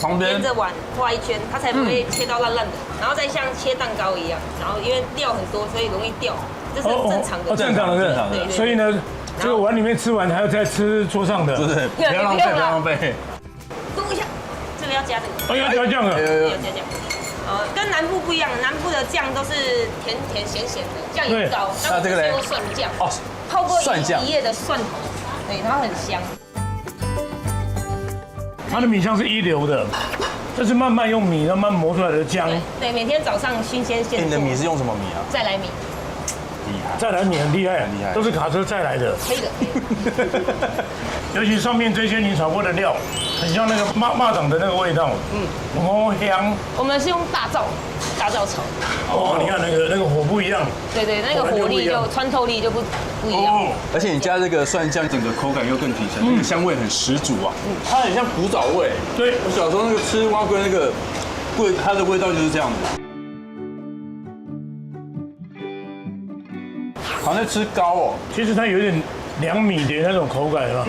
C: 旁边
L: 沿着碗画一圈，它才不会切到烂烂的，然后再像切蛋糕一样，然后因为料很多，所以容易掉，这是正常的。
B: 正常的。所以呢，这个碗里面吃完还要再吃桌上的，
C: 对，不要浪费。
L: 等一下，这个要加这个。
B: 要加酱了。
L: 要加酱。跟南部不一样，南部的酱都是甜甜咸咸的，酱油膏，那这个是用蒜酱，泡过一夜的蒜头，对，它很香。
B: 它的米香是一流的，这是慢慢用米慢慢磨出来的浆。
L: 对，每天早上新鲜现做。
C: 你的米是用什么米啊？
L: 再来米。
B: 再来米很厉害，都是卡车再来的。
L: 可以的。
B: 尤其上面这些你炒过的料，很像那个蚂蚱的那个味道，哦香。
L: 我们是用大灶炒。
B: 哦，你看那个火不一样。
L: 对，那个火力就穿透力就不一样。
C: 而且你加这个蒜酱，整个口感又更提升，那个香味很十足啊。它很像古早味。
B: 对，
C: 我小时候那个吃蛙粿那个它的味道就是这样子。好像在吃糕哦，
B: 其实它有点凉米的那种口感啊。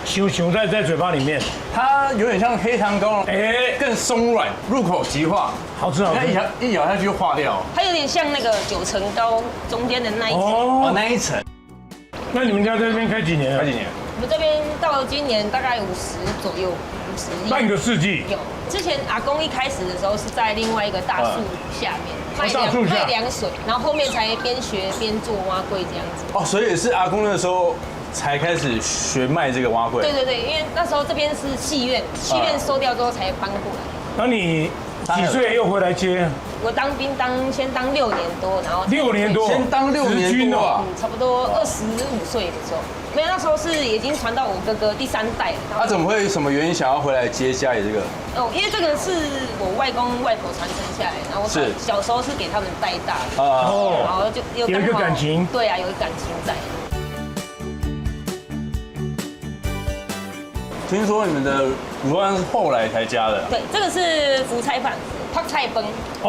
B: 熊在嘴巴里面，
C: 它有点像黑糖糕，更松软，入口即化，
B: 好吃。
C: 一咬下去就化掉。
L: 它有点像那个9层糕中间的那一层。
C: 哦，那一层。
B: 那你们家在这边开几年了？
L: 我们这边到今年大概50左右，50。
B: 半个世纪。
L: 有，之前阿公一开始的时候是在另外一个大树下面。卖凉水，然后后面才边学边做蛙粿这样子。
C: 哦，所以也是阿公那时候才开始学卖这个蛙粿。
L: 对，因为那时候这边是戏院收掉之后才搬过来。
B: 那你几岁又回来接？
L: 我当兵先当6年多，然后
B: 6年多，
C: 先当6年多啊，
L: 差不多25岁的时候。没有，那时候是已经传到我哥哥第3代了。
C: 他怎么会什么原因想要回来接家里这个？
L: 因为这个是我外公外婆传承下来，然后我小时候是给他们带大的，然后就有
B: 一个感情。
L: 对啊，有一个感情在。
C: 听说你们的卤蛋是后来才加的？
L: 对，这个是福菜饭，泡菜崩。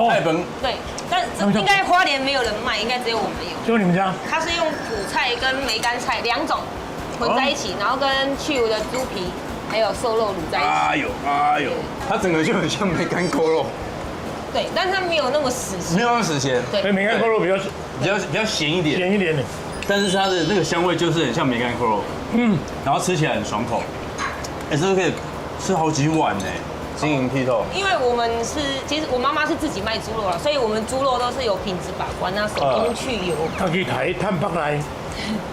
C: 菜崩。
L: 对，但应该花莲没有人卖，应该只有我们有。
B: 就你们家？
L: 它是用苦菜跟梅干菜2种混在一起，然后跟去油的猪皮还有瘦肉卤在一起。
C: 哎呦，它整个就很像梅干扣肉。
L: 对，但是它没有那么死咸。
C: 没有那么死咸。
L: 对，
B: 梅干扣肉比
C: 较咸一点。
B: 咸一点的。
C: 但是它的那个香味就是很像梅干扣肉。然后吃起来很爽口。这个可以吃好几碗呢，晶莹剔透。
L: 因为我们其实我妈妈是自己卖猪肉了，所以我们猪肉都是有品质把关，那手工去油。
B: 他可以探pak来，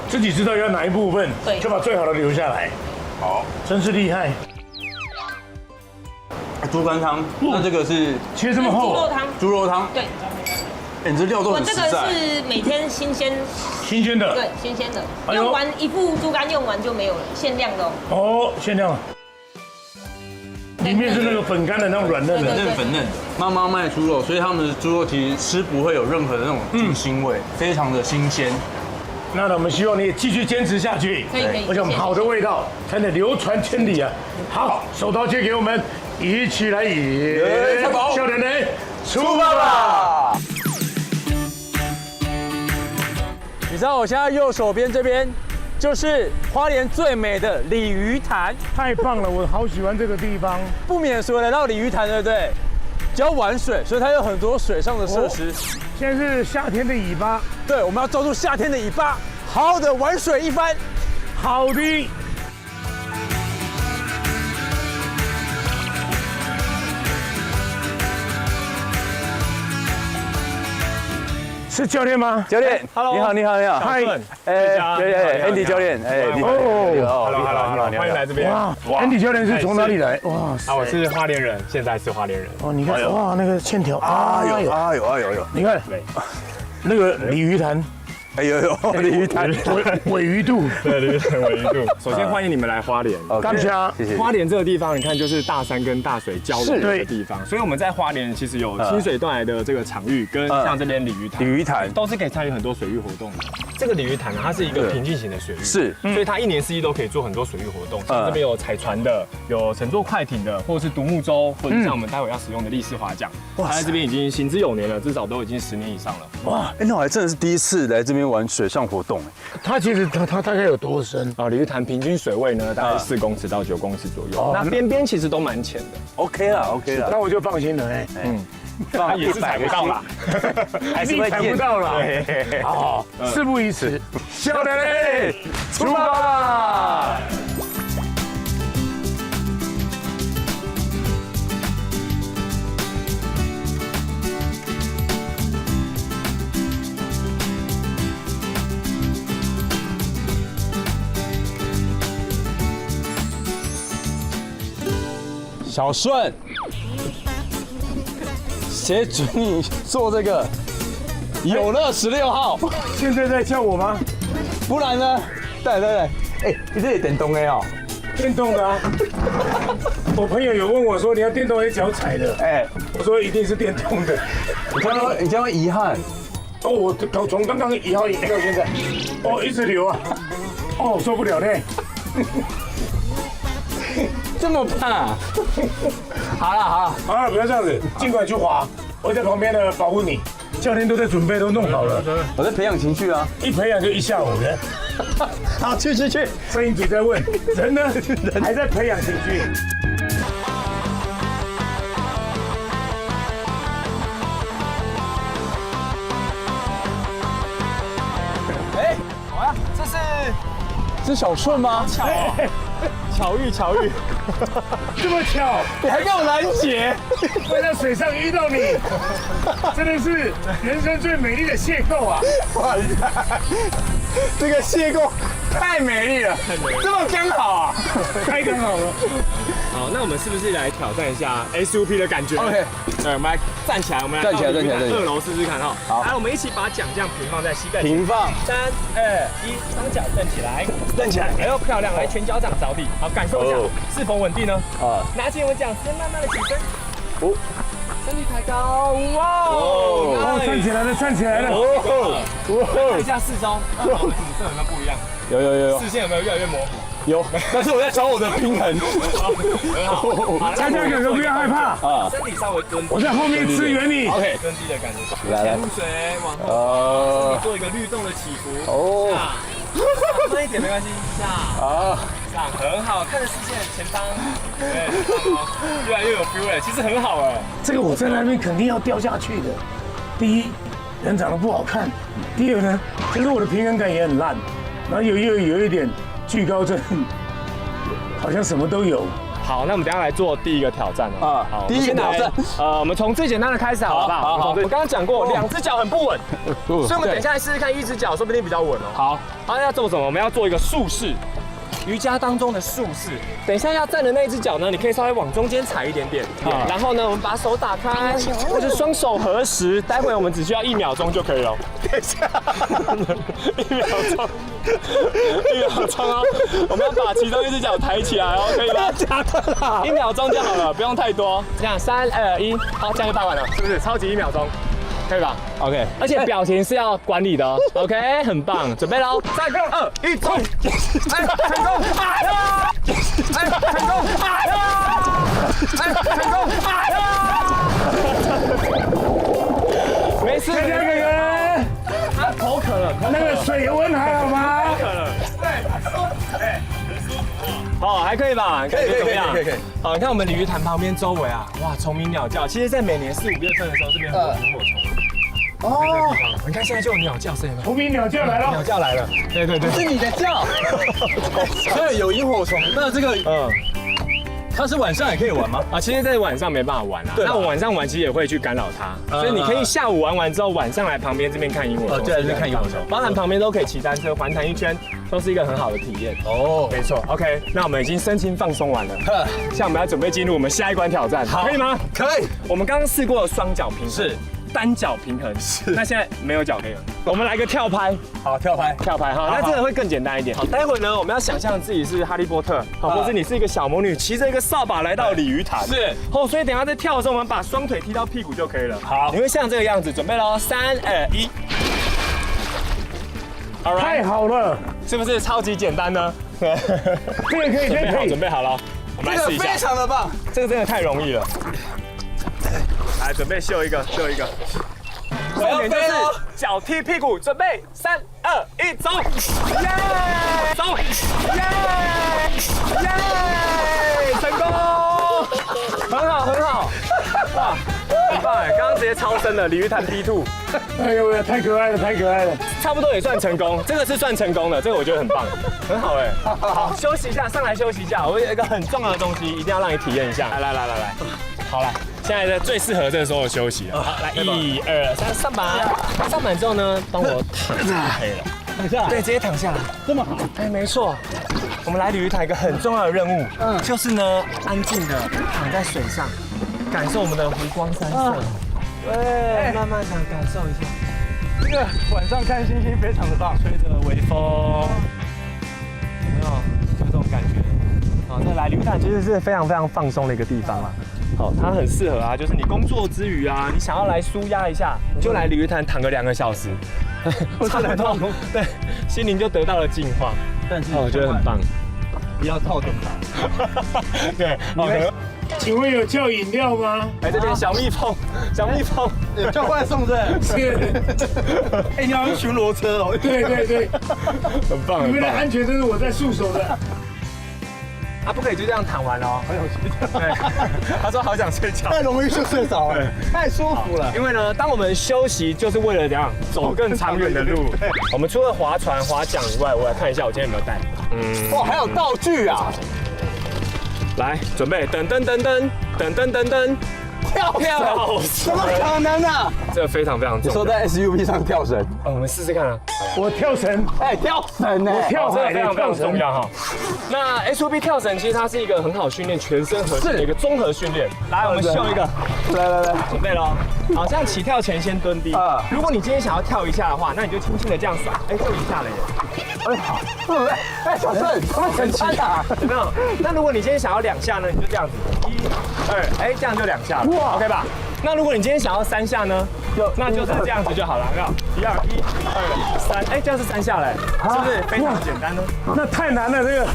B: 自己知道要哪一部分，就把最好的留下来。好，真是厉害。
C: 猪肝汤，那这个是
B: 切这么厚？
C: 猪肉汤。
L: 对。
C: 你这料都很实在。
L: 我这个是每天新鲜的。对，新鲜的。用完一副猪肝用完就没有了，限量的
B: 哦。限量。里面是那个粉干的那种软嫩的，
C: 粉嫩的。妈妈卖猪肉，所以他们的猪肉其实吃不会有任何的那种猪腥味，非常的新鲜。
B: 那我们希望你也继续坚持下去，而且我们好的味道才能流传千里啊！好，手刀切给我们，一起来演，笑脸人出发吧！
C: 你知道我现在右手边这边就是花莲最美的鲤鱼潭，
B: 太棒了，我好喜欢这个地方。
C: 不免俗来到鲤鱼潭，对不对？就要玩水，所以它有很多水上的设施。
B: 现在是夏天的尾巴，
C: 对，我们要抓住夏天的尾巴，好好的玩水一番。
B: 好的。是教练吗？
C: 教练 ，Hello， 你好。
B: 嗨
C: ，Andy 教练，你好
M: ，Hello，欢迎来这边。
B: 哇，Andy 教练是从哪里来？哇，
M: 我是花莲人，现在是花莲人。
B: 哦，你看，哇，那个线条，
C: 哎呦，
B: 你看，那个鲤鱼潭，
C: 哎呦呦，鲤鱼潭
B: 尾鱼肚，
M: 对，鲤鱼潭尾鱼肚。首先欢迎你们来花莲，
B: 感谢，
M: 谢谢。花莲这个地方，你看就是大山跟大水交融的地方，所以我们在花莲其实有清水断崖的这个场域，跟像这边鲤鱼潭都是可以参与很多水域活动的。这个鲤鱼潭呢，它是一个平静型的水域，是，所以它一年四季都可以做很多水域活动。像这边有踩船的，有乘坐快艇的，或者是独木舟，或者像我们待会要使用的立式划桨，它在这边已经行之有年了，至少都已经10年以上了。
C: 哇，那我还真的是第一次来这边玩水上活动。
B: 它其实它大概有多深
M: 啊？鲤鱼潭平均水位呢，大概4公尺到9公尺左右。那边边其实都蛮浅的。
C: OK 了 ，OK 了，
B: 那我就放心了哎。
M: 放也是踩不到啦，
B: 还是踩不到啦。好，事不宜迟，笑脸嘞，出发吧！
C: 小顺，协助你做这个有乐16号。
B: 现在在叫我吗？
C: 不然呢？对，哎，你这也电动的哦。
B: 电动的啊！我朋友有问我说你要电动还是脚踩的？哎，我说一定是电动的。
C: 你这样会遗憾。
B: 哦，我从刚刚1号赢到现在，哦，一直流啊，哦，受不了嘞。
C: 这么怕？好了，
B: 不要这样子，尽管去滑，我在旁边呢保护你。教练都在准备，都弄好了。
C: 我在培养情绪啊，
B: 一培养就1下午的。
C: 好，去。
B: 摄影组在问，人呢？人还在培养情绪。
C: 哎，好呀，这是小顺吗？
M: 巧遇，
B: 这么巧，
C: 你还给我拦截，
B: 会在水上遇到你，真的是人生最美丽的邂逅啊！哇塞，
C: 这个邂逅太美丽了，这么刚好啊，
B: 太刚好了。
M: 好，那我们是不是来挑战一下 SUP 的感觉
C: ？OK，
M: 对，我们来站起来，我们来
C: 站起来
M: 2楼试试看哈。好，来，我们一起把桨这样平放在膝盖前，
C: 平放
M: ，3、2、1，双脚站起来，哎呦漂亮，来全脚掌着地，好，感受一下是否稳定呢？拿起我们桨丝，慢慢的起身，身体抬高，哇，
B: 站起来了，
M: 看一下四周，我们景色有没有不一样？
C: 有，
M: 视线有没有越来越模糊？
C: 有，但是我在找我的平衡。
B: 参加哥哥不要害怕
M: 啊，身体稍微蹲，
B: 我在后面支援你。
M: OK，蹲低的感觉，潜入水往后，做一个律动的起伏。哦，慢一点没关系，上，很好，看着视线前方，对，越来越有 feel 了，其实很好哎。
B: 这个我在那边肯定要掉下去的。第一，人长得不好看；第二呢，其实我的平衡感也很烂，然后有一点惧高症，好像什么都有。
M: 好，那我们等一下来做第一个挑战哦。
C: 好，第一个挑战，
M: 我们从最简单的开始，好不好？好。我们刚刚讲过，2只脚很不稳，所以我们等一下来试试看，1只脚说不定比较稳哦。好，要做什么？我们要做一个竖式。瑜伽当中的竖式，等一下要站的那一只脚呢，你可以稍微往中间踩一点点，然后呢，我们把手打开，或者双手合十，待会我们只需要1秒钟就可以了。等一下，1秒钟哦，我们要把其中一只脚抬起来哦，可以吗？假的啦，1秒钟就好了，不用太多。这样3、2、1，好，这样就拍完了，是不是？超级1秒钟。可以吧 ？OK， 而且表情是要管理的哦。OK， 很棒，准备喽！3、2、1，冲！成功！成功！没事，
B: 哥哥，
M: 他口渴了，
B: 那个水温还好吗？
M: 口渴了，对，好，还可以吧？可以，怎么样？可以。好，你看我们鲤鱼潭旁边周围啊，哇，虫鸣鸟叫。其实，在每年4、5月份的时候，这边会有萤火虫。哦，你看现在就有鸟叫声了，
B: 虫鸣鸟叫来了，
M: 鸟叫来了。对，
C: 是你的叫。所以有萤火虫，那这个它是晚上也可以玩吗？
M: 其实在晚上没办法玩啊。那我晚上玩其实也会去干扰它，所以你可以下午玩完之后，晚上来旁边这边看萤火虫。
C: 对，这边看萤火虫。
M: 当然旁边都可以骑单车环潭一圈，都是一个很好的体验。哦，没错。OK， 那我们已经身心放松完了，现在我们要准备进入我们下一关挑战，可以吗？
C: 可以。
M: 我们刚刚试过双脚平衡，是。单脚平衡。是，那现在没有脚可以了。我们来个跳拍，好，跳拍哈，那这个会更简单一点。好，待会呢，我们要想象自己是哈利波特，好，或者你是一个小魔女，骑着一个扫把来到鲤鱼潭。是，哦，所以等下在跳的时候，我们把双腿踢到屁股就可以了。好，你会像这个样子，准备喽，3、2、1。
B: 太好了，
M: 是不是超级简单呢？
B: 可以，
M: 准备好了，我们来试一下。
G: 非常的棒，
M: 这个真的太容易了。来，准备秀一个。重点就是脚踢屁股，准备3、2、1，走！耶！走！耶！成功！很好！哇，很棒哎！刚刚直接超深了，鲤鱼潭 P2。
B: 哎呦，太可爱了！
M: 差不多也算成功，这个是算成功的，这个我觉得很棒，很好哎。好，休息一下，上来休息一下。我有一个很重要的东西，一定要让你体验一下。来，好了，现在最适合这个时候休息了。好，来1、2、3，上板之后呢，帮我躺就可以了。躺下来？对，直接躺下来。这么好？哎，没错。我们来鲤鱼潭一个很重要的任务，就是呢，安静的躺在水上，感受我们的湖光山色。对，慢慢想感受一下。这个晚上看星星非常的棒，吹着微风，有没有？就这种感觉。好，那来鲤鱼潭其实是非常放松的一个地方啊。好，它很适合啊，就是你工作之余啊，你想要来舒压一下，你就来鲤鱼潭躺个2个小时，差不多，对，心灵就得到了净化。但是我觉得很棒，不要套点吧。对，
B: 请问有叫饮料吗？
M: 来这边小蜜蜂，
G: 叫外送是？哎，你好像巡逻车哦。
B: 对，
M: 很棒。
B: 你们的安全都是我在束手的。
M: 啊，不可以就这样躺完哦，很有睡觉。对，他说好想睡觉，
G: 太容易就睡着了，太舒服了。
M: 因为呢，当我们休息就是为了怎样走更长远的路。我们除了划船、划桨以外，我来看一下我今天有没有带。
G: 哇，还有道具啊！
M: 来，准备，噔，跳，
G: 怎么可能呢？
M: 这个非常重要。
G: 你说在 SUP 上跳绳？
M: 我们试试看啊。
B: 我跳绳，
G: 跳绳呢？
B: 跳绳
M: 非常重要哈。那 SUP 跳绳其实它是一个很好训练全身核心的一个综合训练。来，我们秀一个。
G: 来，
M: 准备喽。好，这样起跳前先蹲低。如果你今天想要跳一下的话，那你就轻轻的这样甩，哎，就一下了耶。
G: 哎，好。哎，小郑，很简单，
M: 有没有？那如果你今天想要2下呢，你就这样子，1、2，哎，这样就2下了。哇 ，OK 吧？那如果你今天想要3下呢，那就是这样子就好了，有没有？1、2、3，哎，这样是3下嘞，是不是非常简单呢？
B: 那太难了，这个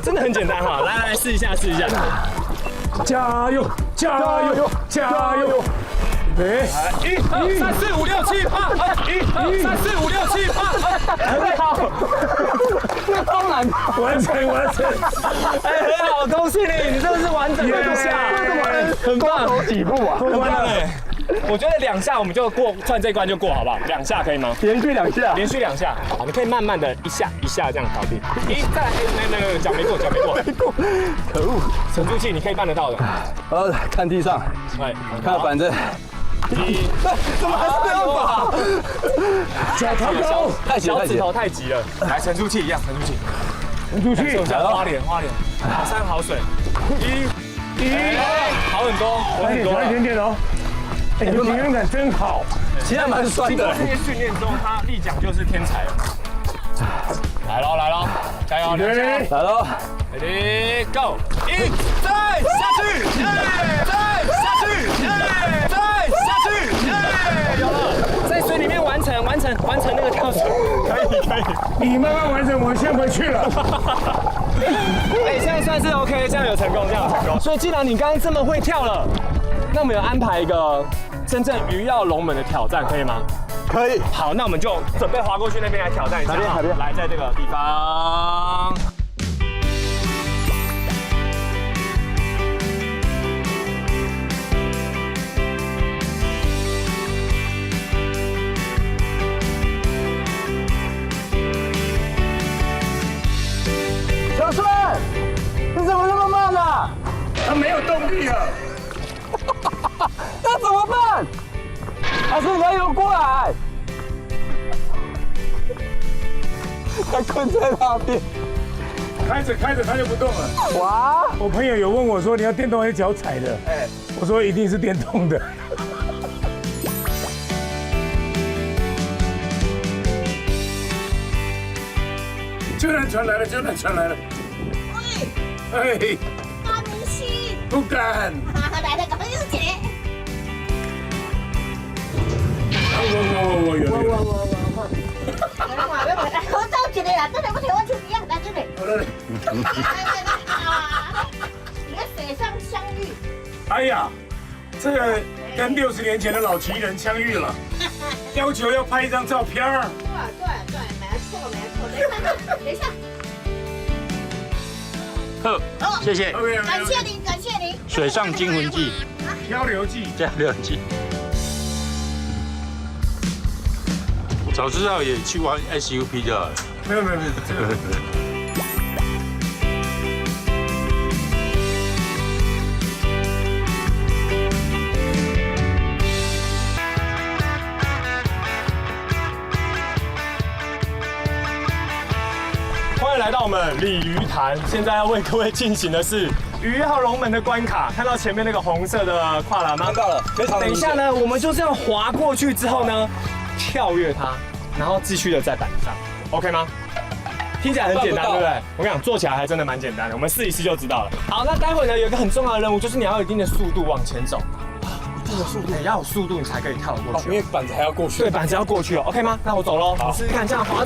M: 真的很简单哈。来，试一下。
B: 加油！哎
M: ，1、2、3、4、5、6、7、8，1、2、3、4、5、6、7、8，很好，
G: 这超难，
B: 完成。
M: 哎，很好，恭喜你，你这个是完整的2下，很棒，
G: 走几步啊？
M: 很棒哎。我觉得2下我们就过，算这关就过，好不好？2下可以吗？
G: 连续2下，
M: 好，你可以慢慢的一下这样搞定。再来，那脚没过，可恶，沉住气，你可以办得到的。
G: 看地上，看板子。怎么还是这样吧？
B: 脚抬高，
M: 小指头太急了。来，沉住气，感受一下花莲，好山好水。1，好很多，
B: 好一点哦。哎，你们平衡感真好，
G: 其实蛮酸的。
M: 经过这些训练之后，他立桨就是天才了。来喽，加油！
G: 来喽
M: ，Ready Go！ 再下去，再下去，有了，在水里面完成那个跳绳，可以。
B: 你慢慢完成，我先回去了。
M: 哎，这样算是 OK， 这样有成功。所以既然你刚刚这么会跳了，那我们有安排一个真正鱼跃龙门的挑战，可以吗？
G: 可以。
M: 好，那我们就准备滑过去那边来挑战一下。
G: 哪边？
M: 来，在这个地方。
G: 小顺，你怎么那么慢啊？
B: 他没有动力了。
G: 那怎么办？还是你要游过来？他困在那边。
B: 开着他就不动了。哇！我朋友有问我说你要电动还是脚踩的？哎，我说一定是电动的。救难船来了，救难船来了！哎，
N: 大明星，
B: 不敢。
N: 来了，赶快用起来！我走起来啦，真的不听我唱一样，来这里。好了。你看水上相遇。
B: 哎呀，这个跟60年前的老奇人相遇了，要求要拍一张照片儿。
N: 对，没错。等一下。
C: 好，谢谢。
N: 感谢您。
C: 水上惊魂记，
B: 漂流记。
C: 我早知道也去玩 SUP 就好了。
B: 没有，这个。
M: 欢迎来到我们鲤鱼潭，现在要为各位进行的是鱼号龙门的关卡。看到前面那个红色的跨栏吗？看到了，非常。等一下呢，我们就这样滑过去之后呢，跳跃它，然后继续的在板上 ，OK 吗？听起来很简单，对不对？我跟你讲，做起来还真的蛮简单的，我们试一试就知道了。好，那待会呢有一个很重要的任务，就是你要有一定的速度往前走。一定的速度，你要有速度，你才可以跳得过去。
C: 因为板子还要过去。
M: 对，板子要过去哦 ，OK 吗？那我走喽。你试试看，这样划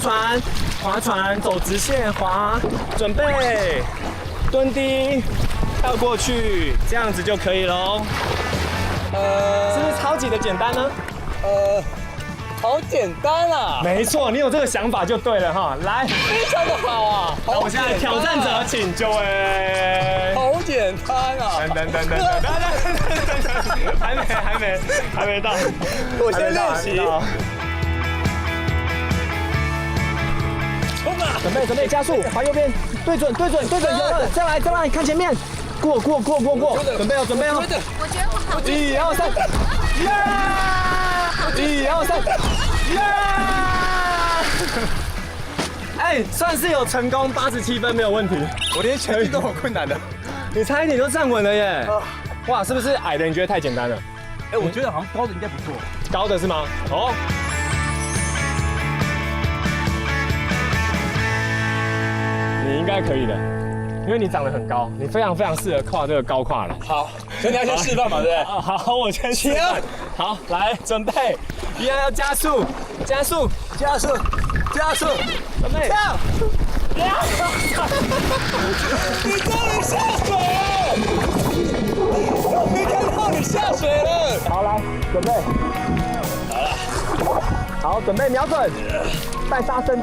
M: 船，走直线滑，准备，蹲低，跳过去，这样子就可以喽。是不是超级的简单呢？
C: 好简单啊！
M: 没错，你有这个想法就对了哈。来，
C: 非常的好啊！
M: 那我现在挑战者请就位。
C: 好简单啊！
M: 等，还没到，
C: 我先练习。冲啊！
M: 准备加速，滑右边，对准，再来，看前面，过，准备哦。
N: 我觉得我好。
M: 1、2、3，1、2、3，哎，算是有成功，87分没有问题。
C: 我连前面都有困难的，
M: 你差一点就站稳了耶！哇，是不是矮的你觉得太简单了？
C: 哎，我觉得好像高的应该不错。
M: 高的是吗？哦。你应该可以的，因为你长得很高，你非常适合跨这个高跨栏。
C: 好，所以你要先示范嘛，对不对？
M: 好，我先示范。好，来准备，一样要加速，准备跳。
C: 你终于下水了！没看到你下水了。
M: 好，来准备。
C: 好了。
M: 好，准备瞄准，带沙声。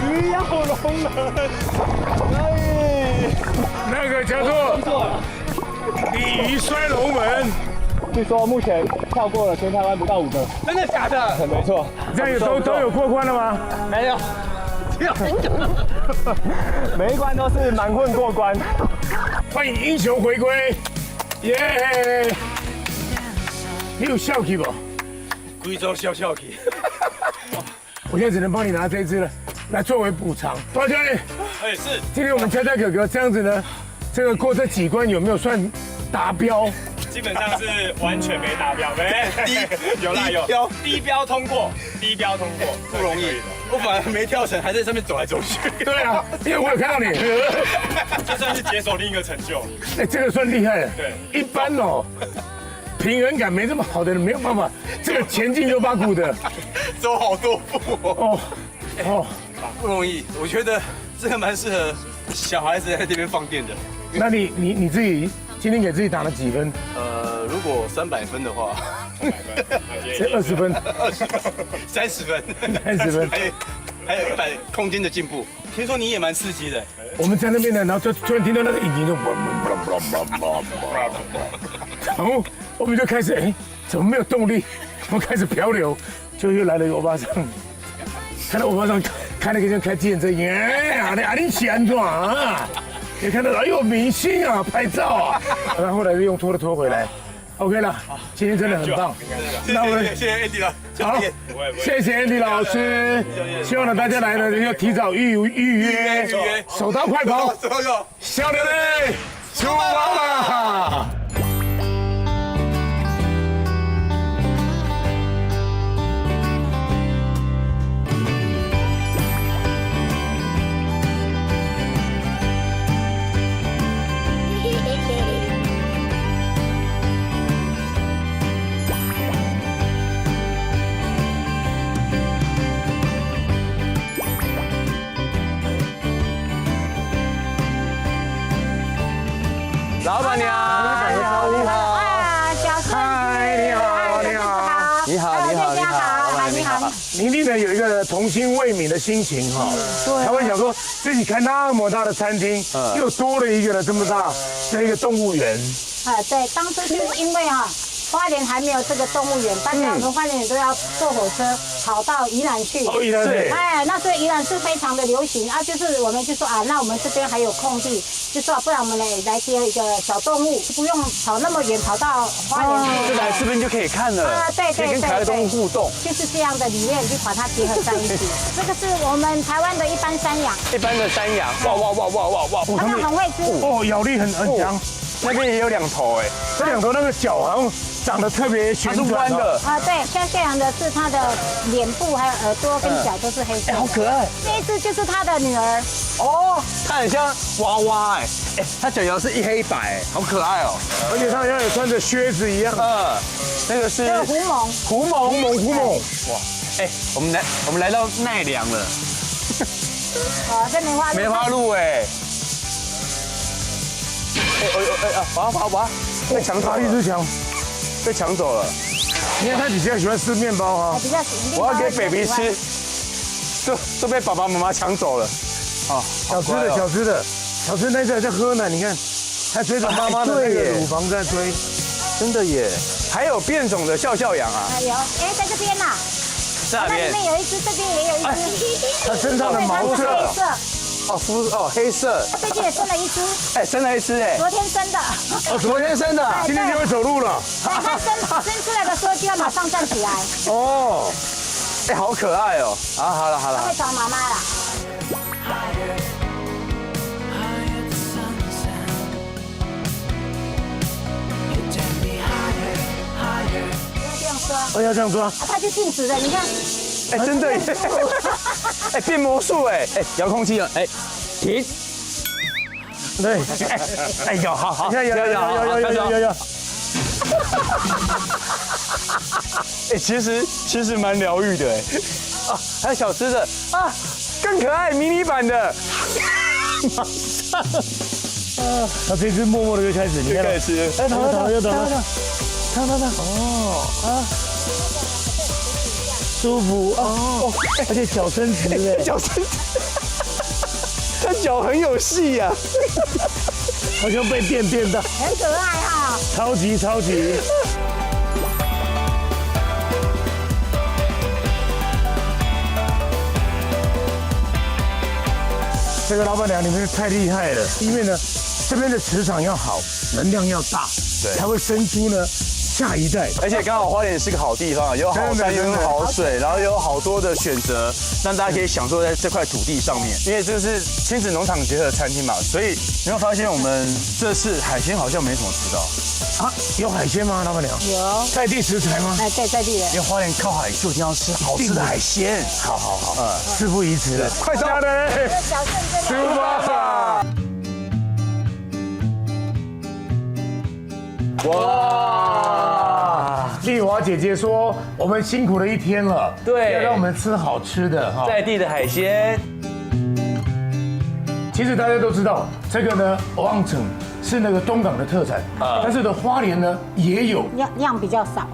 M: 鱼跃龙门，
B: 那个叫做鲤鱼摔龙门。
M: 据说目前跳过了全台湾不到5个，
C: 真的假的？
M: 没错。
B: 这样都有过关了吗？
M: 没有。每一关都是蛮混过关。
B: 欢迎英雄回归，耶！你有笑气不？
C: 贵州笑气。
B: 我现在只能帮你拿这只了，来作为补偿。包教练，
C: 哎是。
B: 今天我们佳佳哥哥这样子呢，这个过这几关有没有算达标？
M: 基本上是完全没达标，有低标通过，
C: 不容易。我反而没跳绳，还在上面走来走去。
B: 对啊，因为我有看到你，
M: 这算是解锁另一个成就。
B: 哎，这个算厉害了。
M: 对，
B: 一般哦，平衡感没这么好的人没有办法，这个前进又把鼓的，
C: 走好多步
B: 哦，
C: 不容易。我觉得这个蛮适合小孩子在这边放电的。
B: 那你自己今天给自己打了几分？
C: 如果300分的话，
B: 这20分
C: ，30分
B: ，30分，
C: 还有100空间的进步。听说你也蛮刺激的。
B: 我们在那边呢，然后就突然听到那个引擎就，然后我们就开始，哎，怎么没有动力？我们开始漂流，就又来了一个欧巴桑，看到欧巴桑开那个像开计程车，你是安怎啊？也看到，哎呦，明星啊，拍照啊，然后后来就用拖的拖回来。OK 了，今天真的很棒。
C: 那我们谢谢 Andy 了，
B: 好，谢谢 Andy 老师。希望呢大家来呢要提早预约，手刀快跑，小牛嘞，出发吧！
C: 板娘，你好，你好。
N: 啊，小师，
B: 嗨，你好，你好，
C: 你好，你好，你好，
N: 你好。
B: 宁丽呢有一个童心未泯的心情哈，他会想说自己开那么大的餐厅，又多了一个这么大的一个动物园。
N: 对，当初是因为花莲还没有这个动物园，大家我们花莲人都要坐火车跑到宜兰去。
B: 哦，宜兰对。
N: 哎，那所以宜兰是非常的流行啊，就是我们就说那我们这边还有空地，就说不然我们来接一个小动物，不用跑那么远跑到花莲。
C: 就来这边就可以看了。
N: 对，
C: 可以跟可爱动物互动。
N: 就是这样的理念，就把它结合在一起。这个是我们台湾的一般山羊。
C: 一般的山羊，哇！
N: 他们很会吃。
B: 哦，咬力很强。
C: 那边也有2头哎，
B: 这2头那个脚好像长得特别旋转
C: 的。
N: 对，像这样的是它的脸部还有耳朵跟脚都是黑色。
C: 好可爱。
N: 这一只就是它的女儿。
C: 哦，它很像娃娃哎，它脚丫是一黑一白，好可爱哦。
B: 而且它好像也穿着靴子一样。
C: 那个是
N: 胡蒙。
B: 胡蒙。
C: 哇，我们来到奈良了。
N: 这
C: 梅花鹿哎。哇！被抢走了，
B: 一只墙
C: 被抢走了。
B: 你看他比较喜欢吃面包哈，
C: 我要给 baby 吃，都被爸爸妈妈抢走了。
B: 小只的，那只还在喝奶，你看，还追着妈妈的那个乳房在追，
C: 真的耶。还有变种的笑笑羊啊，
N: 有，在这边啦，
C: 那里面
N: 有一只，这边也有一只，
B: 它身上的毛色。
C: 黑色。
N: 最近也生了一只。
C: 生了一只哎。
N: 昨天生的。
C: 昨天生的，
B: 今天就会走路了。
N: 它生出来的时候就要马上站起来。
C: 哦。好可爱哦。好了。
N: 它会找妈妈了。
B: 要这样抓。
N: 它就静止了，你看。
C: 真的耶！变魔术哎！遥控器了停！
B: 对，好，你看有。
C: 其实蛮疗愈的哎。还有小只的更可爱，迷你版的。
B: 他这只默默的就开始，你看，
C: 开始吃，
B: 他，舒服而且脚伸直哎，
C: 它脚很有戏呀，
B: 好像被电的，
N: 很可爱哈，
B: 超级。这个老板娘你们太厉害了，因为呢，这边的磁场要好，能量要大，才会生出呢下一代。
C: 而且刚好花莲是个好地方，有好山有好水，然后有好多的选择，让大家可以享受在这块土地上面。因为这是亲子农场结合的餐厅嘛，所以你会发现我们这次海鲜好像没什么吃到。
B: 有海鲜吗，老板娘？
N: 有。
B: 在地食材吗？
N: 对，在地的。
C: 因为花莲靠海，就一定要吃好吃的海鲜。
B: 好，事不宜迟了，
C: 快走！
B: 出发！哇！丽华姐姐说我们辛苦了一天了，
C: 对，
B: 要让我们吃好吃的哈，
C: 在地的海鲜。
B: 其实大家都知道，这个呢，旺城是那个东港的特产但是呢，花莲呢也有，
N: 量比较少，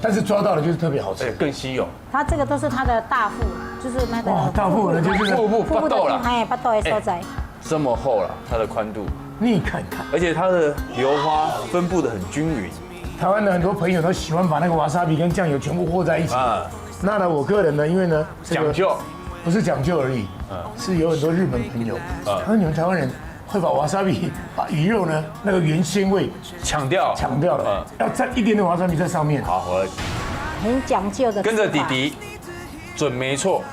B: 但是抓到的就是特别好吃，
C: 更稀有。
N: 它这个都是它的大腹，就是那个
B: 大腹呢就是
C: 腹部巴豆了，
N: 巴豆的所在，
C: 这么厚了，它的宽度，
B: 你看看，
C: 而且它的油花分布的很均匀。
B: 台湾的很多朋友都喜欢把那个瓦萨比跟酱油全部和在一起那呢，我个人呢，因为呢
C: 讲究，
B: 不是讲究而已，是有很多日本朋友，他说你们台湾人会把瓦萨比把鱼肉呢那个原鲜味抢掉了，要蘸一点点瓦萨比在上面。
C: 好，我
N: 很讲究的，
C: 跟着弟弟，准没错。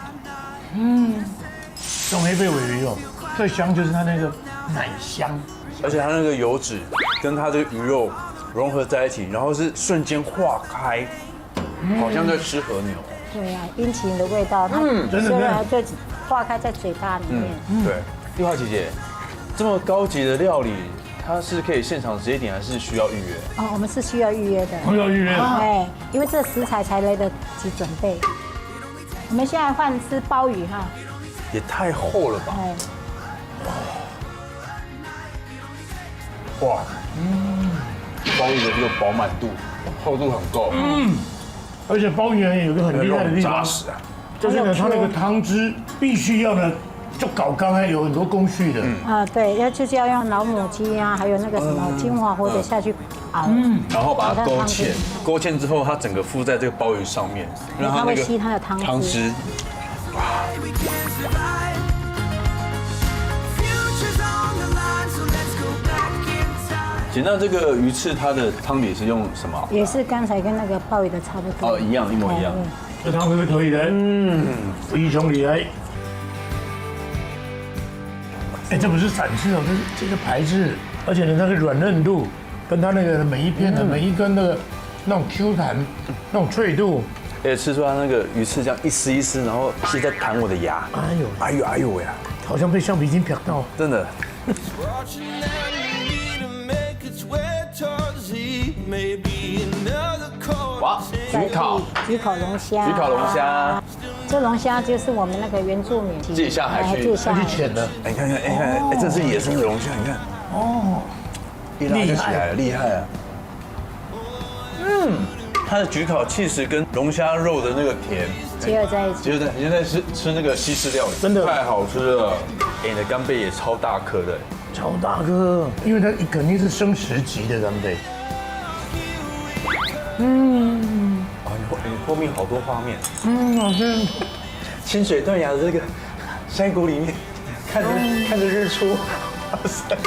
B: 种黑贝尾鱼肉最香就是它那个奶香，
C: 而且它那个油脂跟它这个鱼肉融合在一起，然后是瞬间化开，好像在吃和牛。
N: 对呀，殷勤的味道，它
B: 真的
N: 就化开在嘴巴里面。
C: 对，丽华姐姐，这么高级的料理，它是可以现场直接点，还是需要预约？
N: 我们是需要预约的。
B: 要预约的。
N: 因为这食材才来得及准备。我们现在换吃鲍鱼哈。也
C: 太厚了吧！
F: 哇，鲍鱼的这个饱满度、厚度很够。
B: 而且鲍鱼有个很厉害的地方，扎实啊，就是呢，它那个汤汁必须要呢。就搞刚还有很多工序的
N: 对，就是要用老母鸡啊，还有那个什么金华火腿下去熬，
F: 然后把它勾芡，勾芡之后它整个附在这个鲍鱼上面，
N: 让它会吸它的汤汁。
F: 哇！姐，那这个鱼翅它的汤底是用什么？
N: 也是刚才跟那个鲍鱼的差不多。
F: 一样，一模一样。
B: 这汤是不是可以的？非常厉害。这不是散翅哦，这个排翅，而且呢，那个软嫩度跟它那个每一片的每一根那种 Q 弹，那种脆度，
F: 而且吃出它那个鱼翅这样一丝一丝，然后是在弹我的牙。哎呦呀，
B: 好像被橡皮筋劈到，
F: 真的。哇，焗烤龙虾。
N: 这龙虾就是我们那个原住民
F: 自己下海去
B: 潜的。
F: 你看，这是野生的龙虾，你看。一拉就起来了，厉害啊！它的焗烤气势跟龙虾肉的那个甜
N: 结合在一起。
F: 你现在吃那个西式料理，
B: 真的
F: 太好吃了。你的干贝也超大颗的，
B: 超大颗，因为它肯定是生食级的干贝。
F: 你后面好多画面。
B: 好吃。
F: 清水断崖的这个山谷里面，看着日出。哇塞！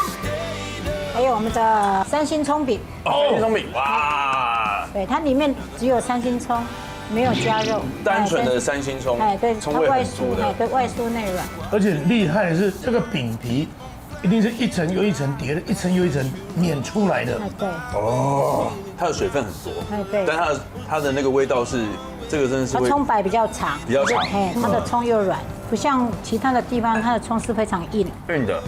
N: 还有我们的三星葱饼。
F: 三星葱饼，哇！
N: 对，它里面只有三星葱，没有加肉。
F: 单纯的三星葱。
N: 对，
F: 葱味很足的。
N: 对，外酥内软。
B: 而且厉害的是这个饼皮。一定是一层又一层叠的，一层又一层碾出来的。
N: 对。
F: 它的水分很多。
N: 对。
F: 但它的那个味道是，这个真的是。
N: 它葱白比较长。
F: 比较长。
N: 它的葱又软，不像其他的地方，它的葱是非常硬。
F: 硬的。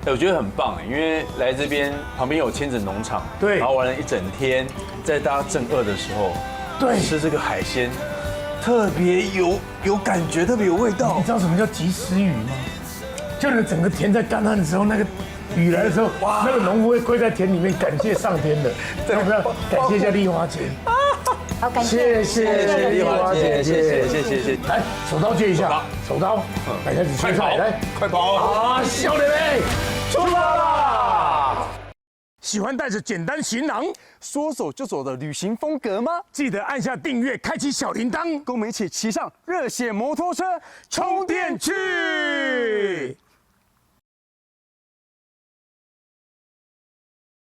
F: 我觉得很棒，因为来这边旁边有亲子农场，
B: 对，
F: 然后玩了一整天，在大家正饿的时候，
B: 对，
F: 吃这个海鲜，特别有感觉，特别有味道。
B: 你知道什么叫及时雨吗？就是整个田在干旱的时候，那个雨来的时候，哇，那个农夫会跪在田里面感谢上天的，要不要感谢一下丽花姐？
N: 好，感谢，
F: 谢谢丽花姐，谢谢。
B: 来，手刀接一下，手刀，来开始切菜，来，
F: 快跑！
B: 啊，小妹妹，出发啦！喜欢带着简单行囊
C: 说走就走的旅行风格吗？
B: 记得按下订阅，开启小铃铛，
C: 跟我们一起骑上热血摩托车，
B: 充电去！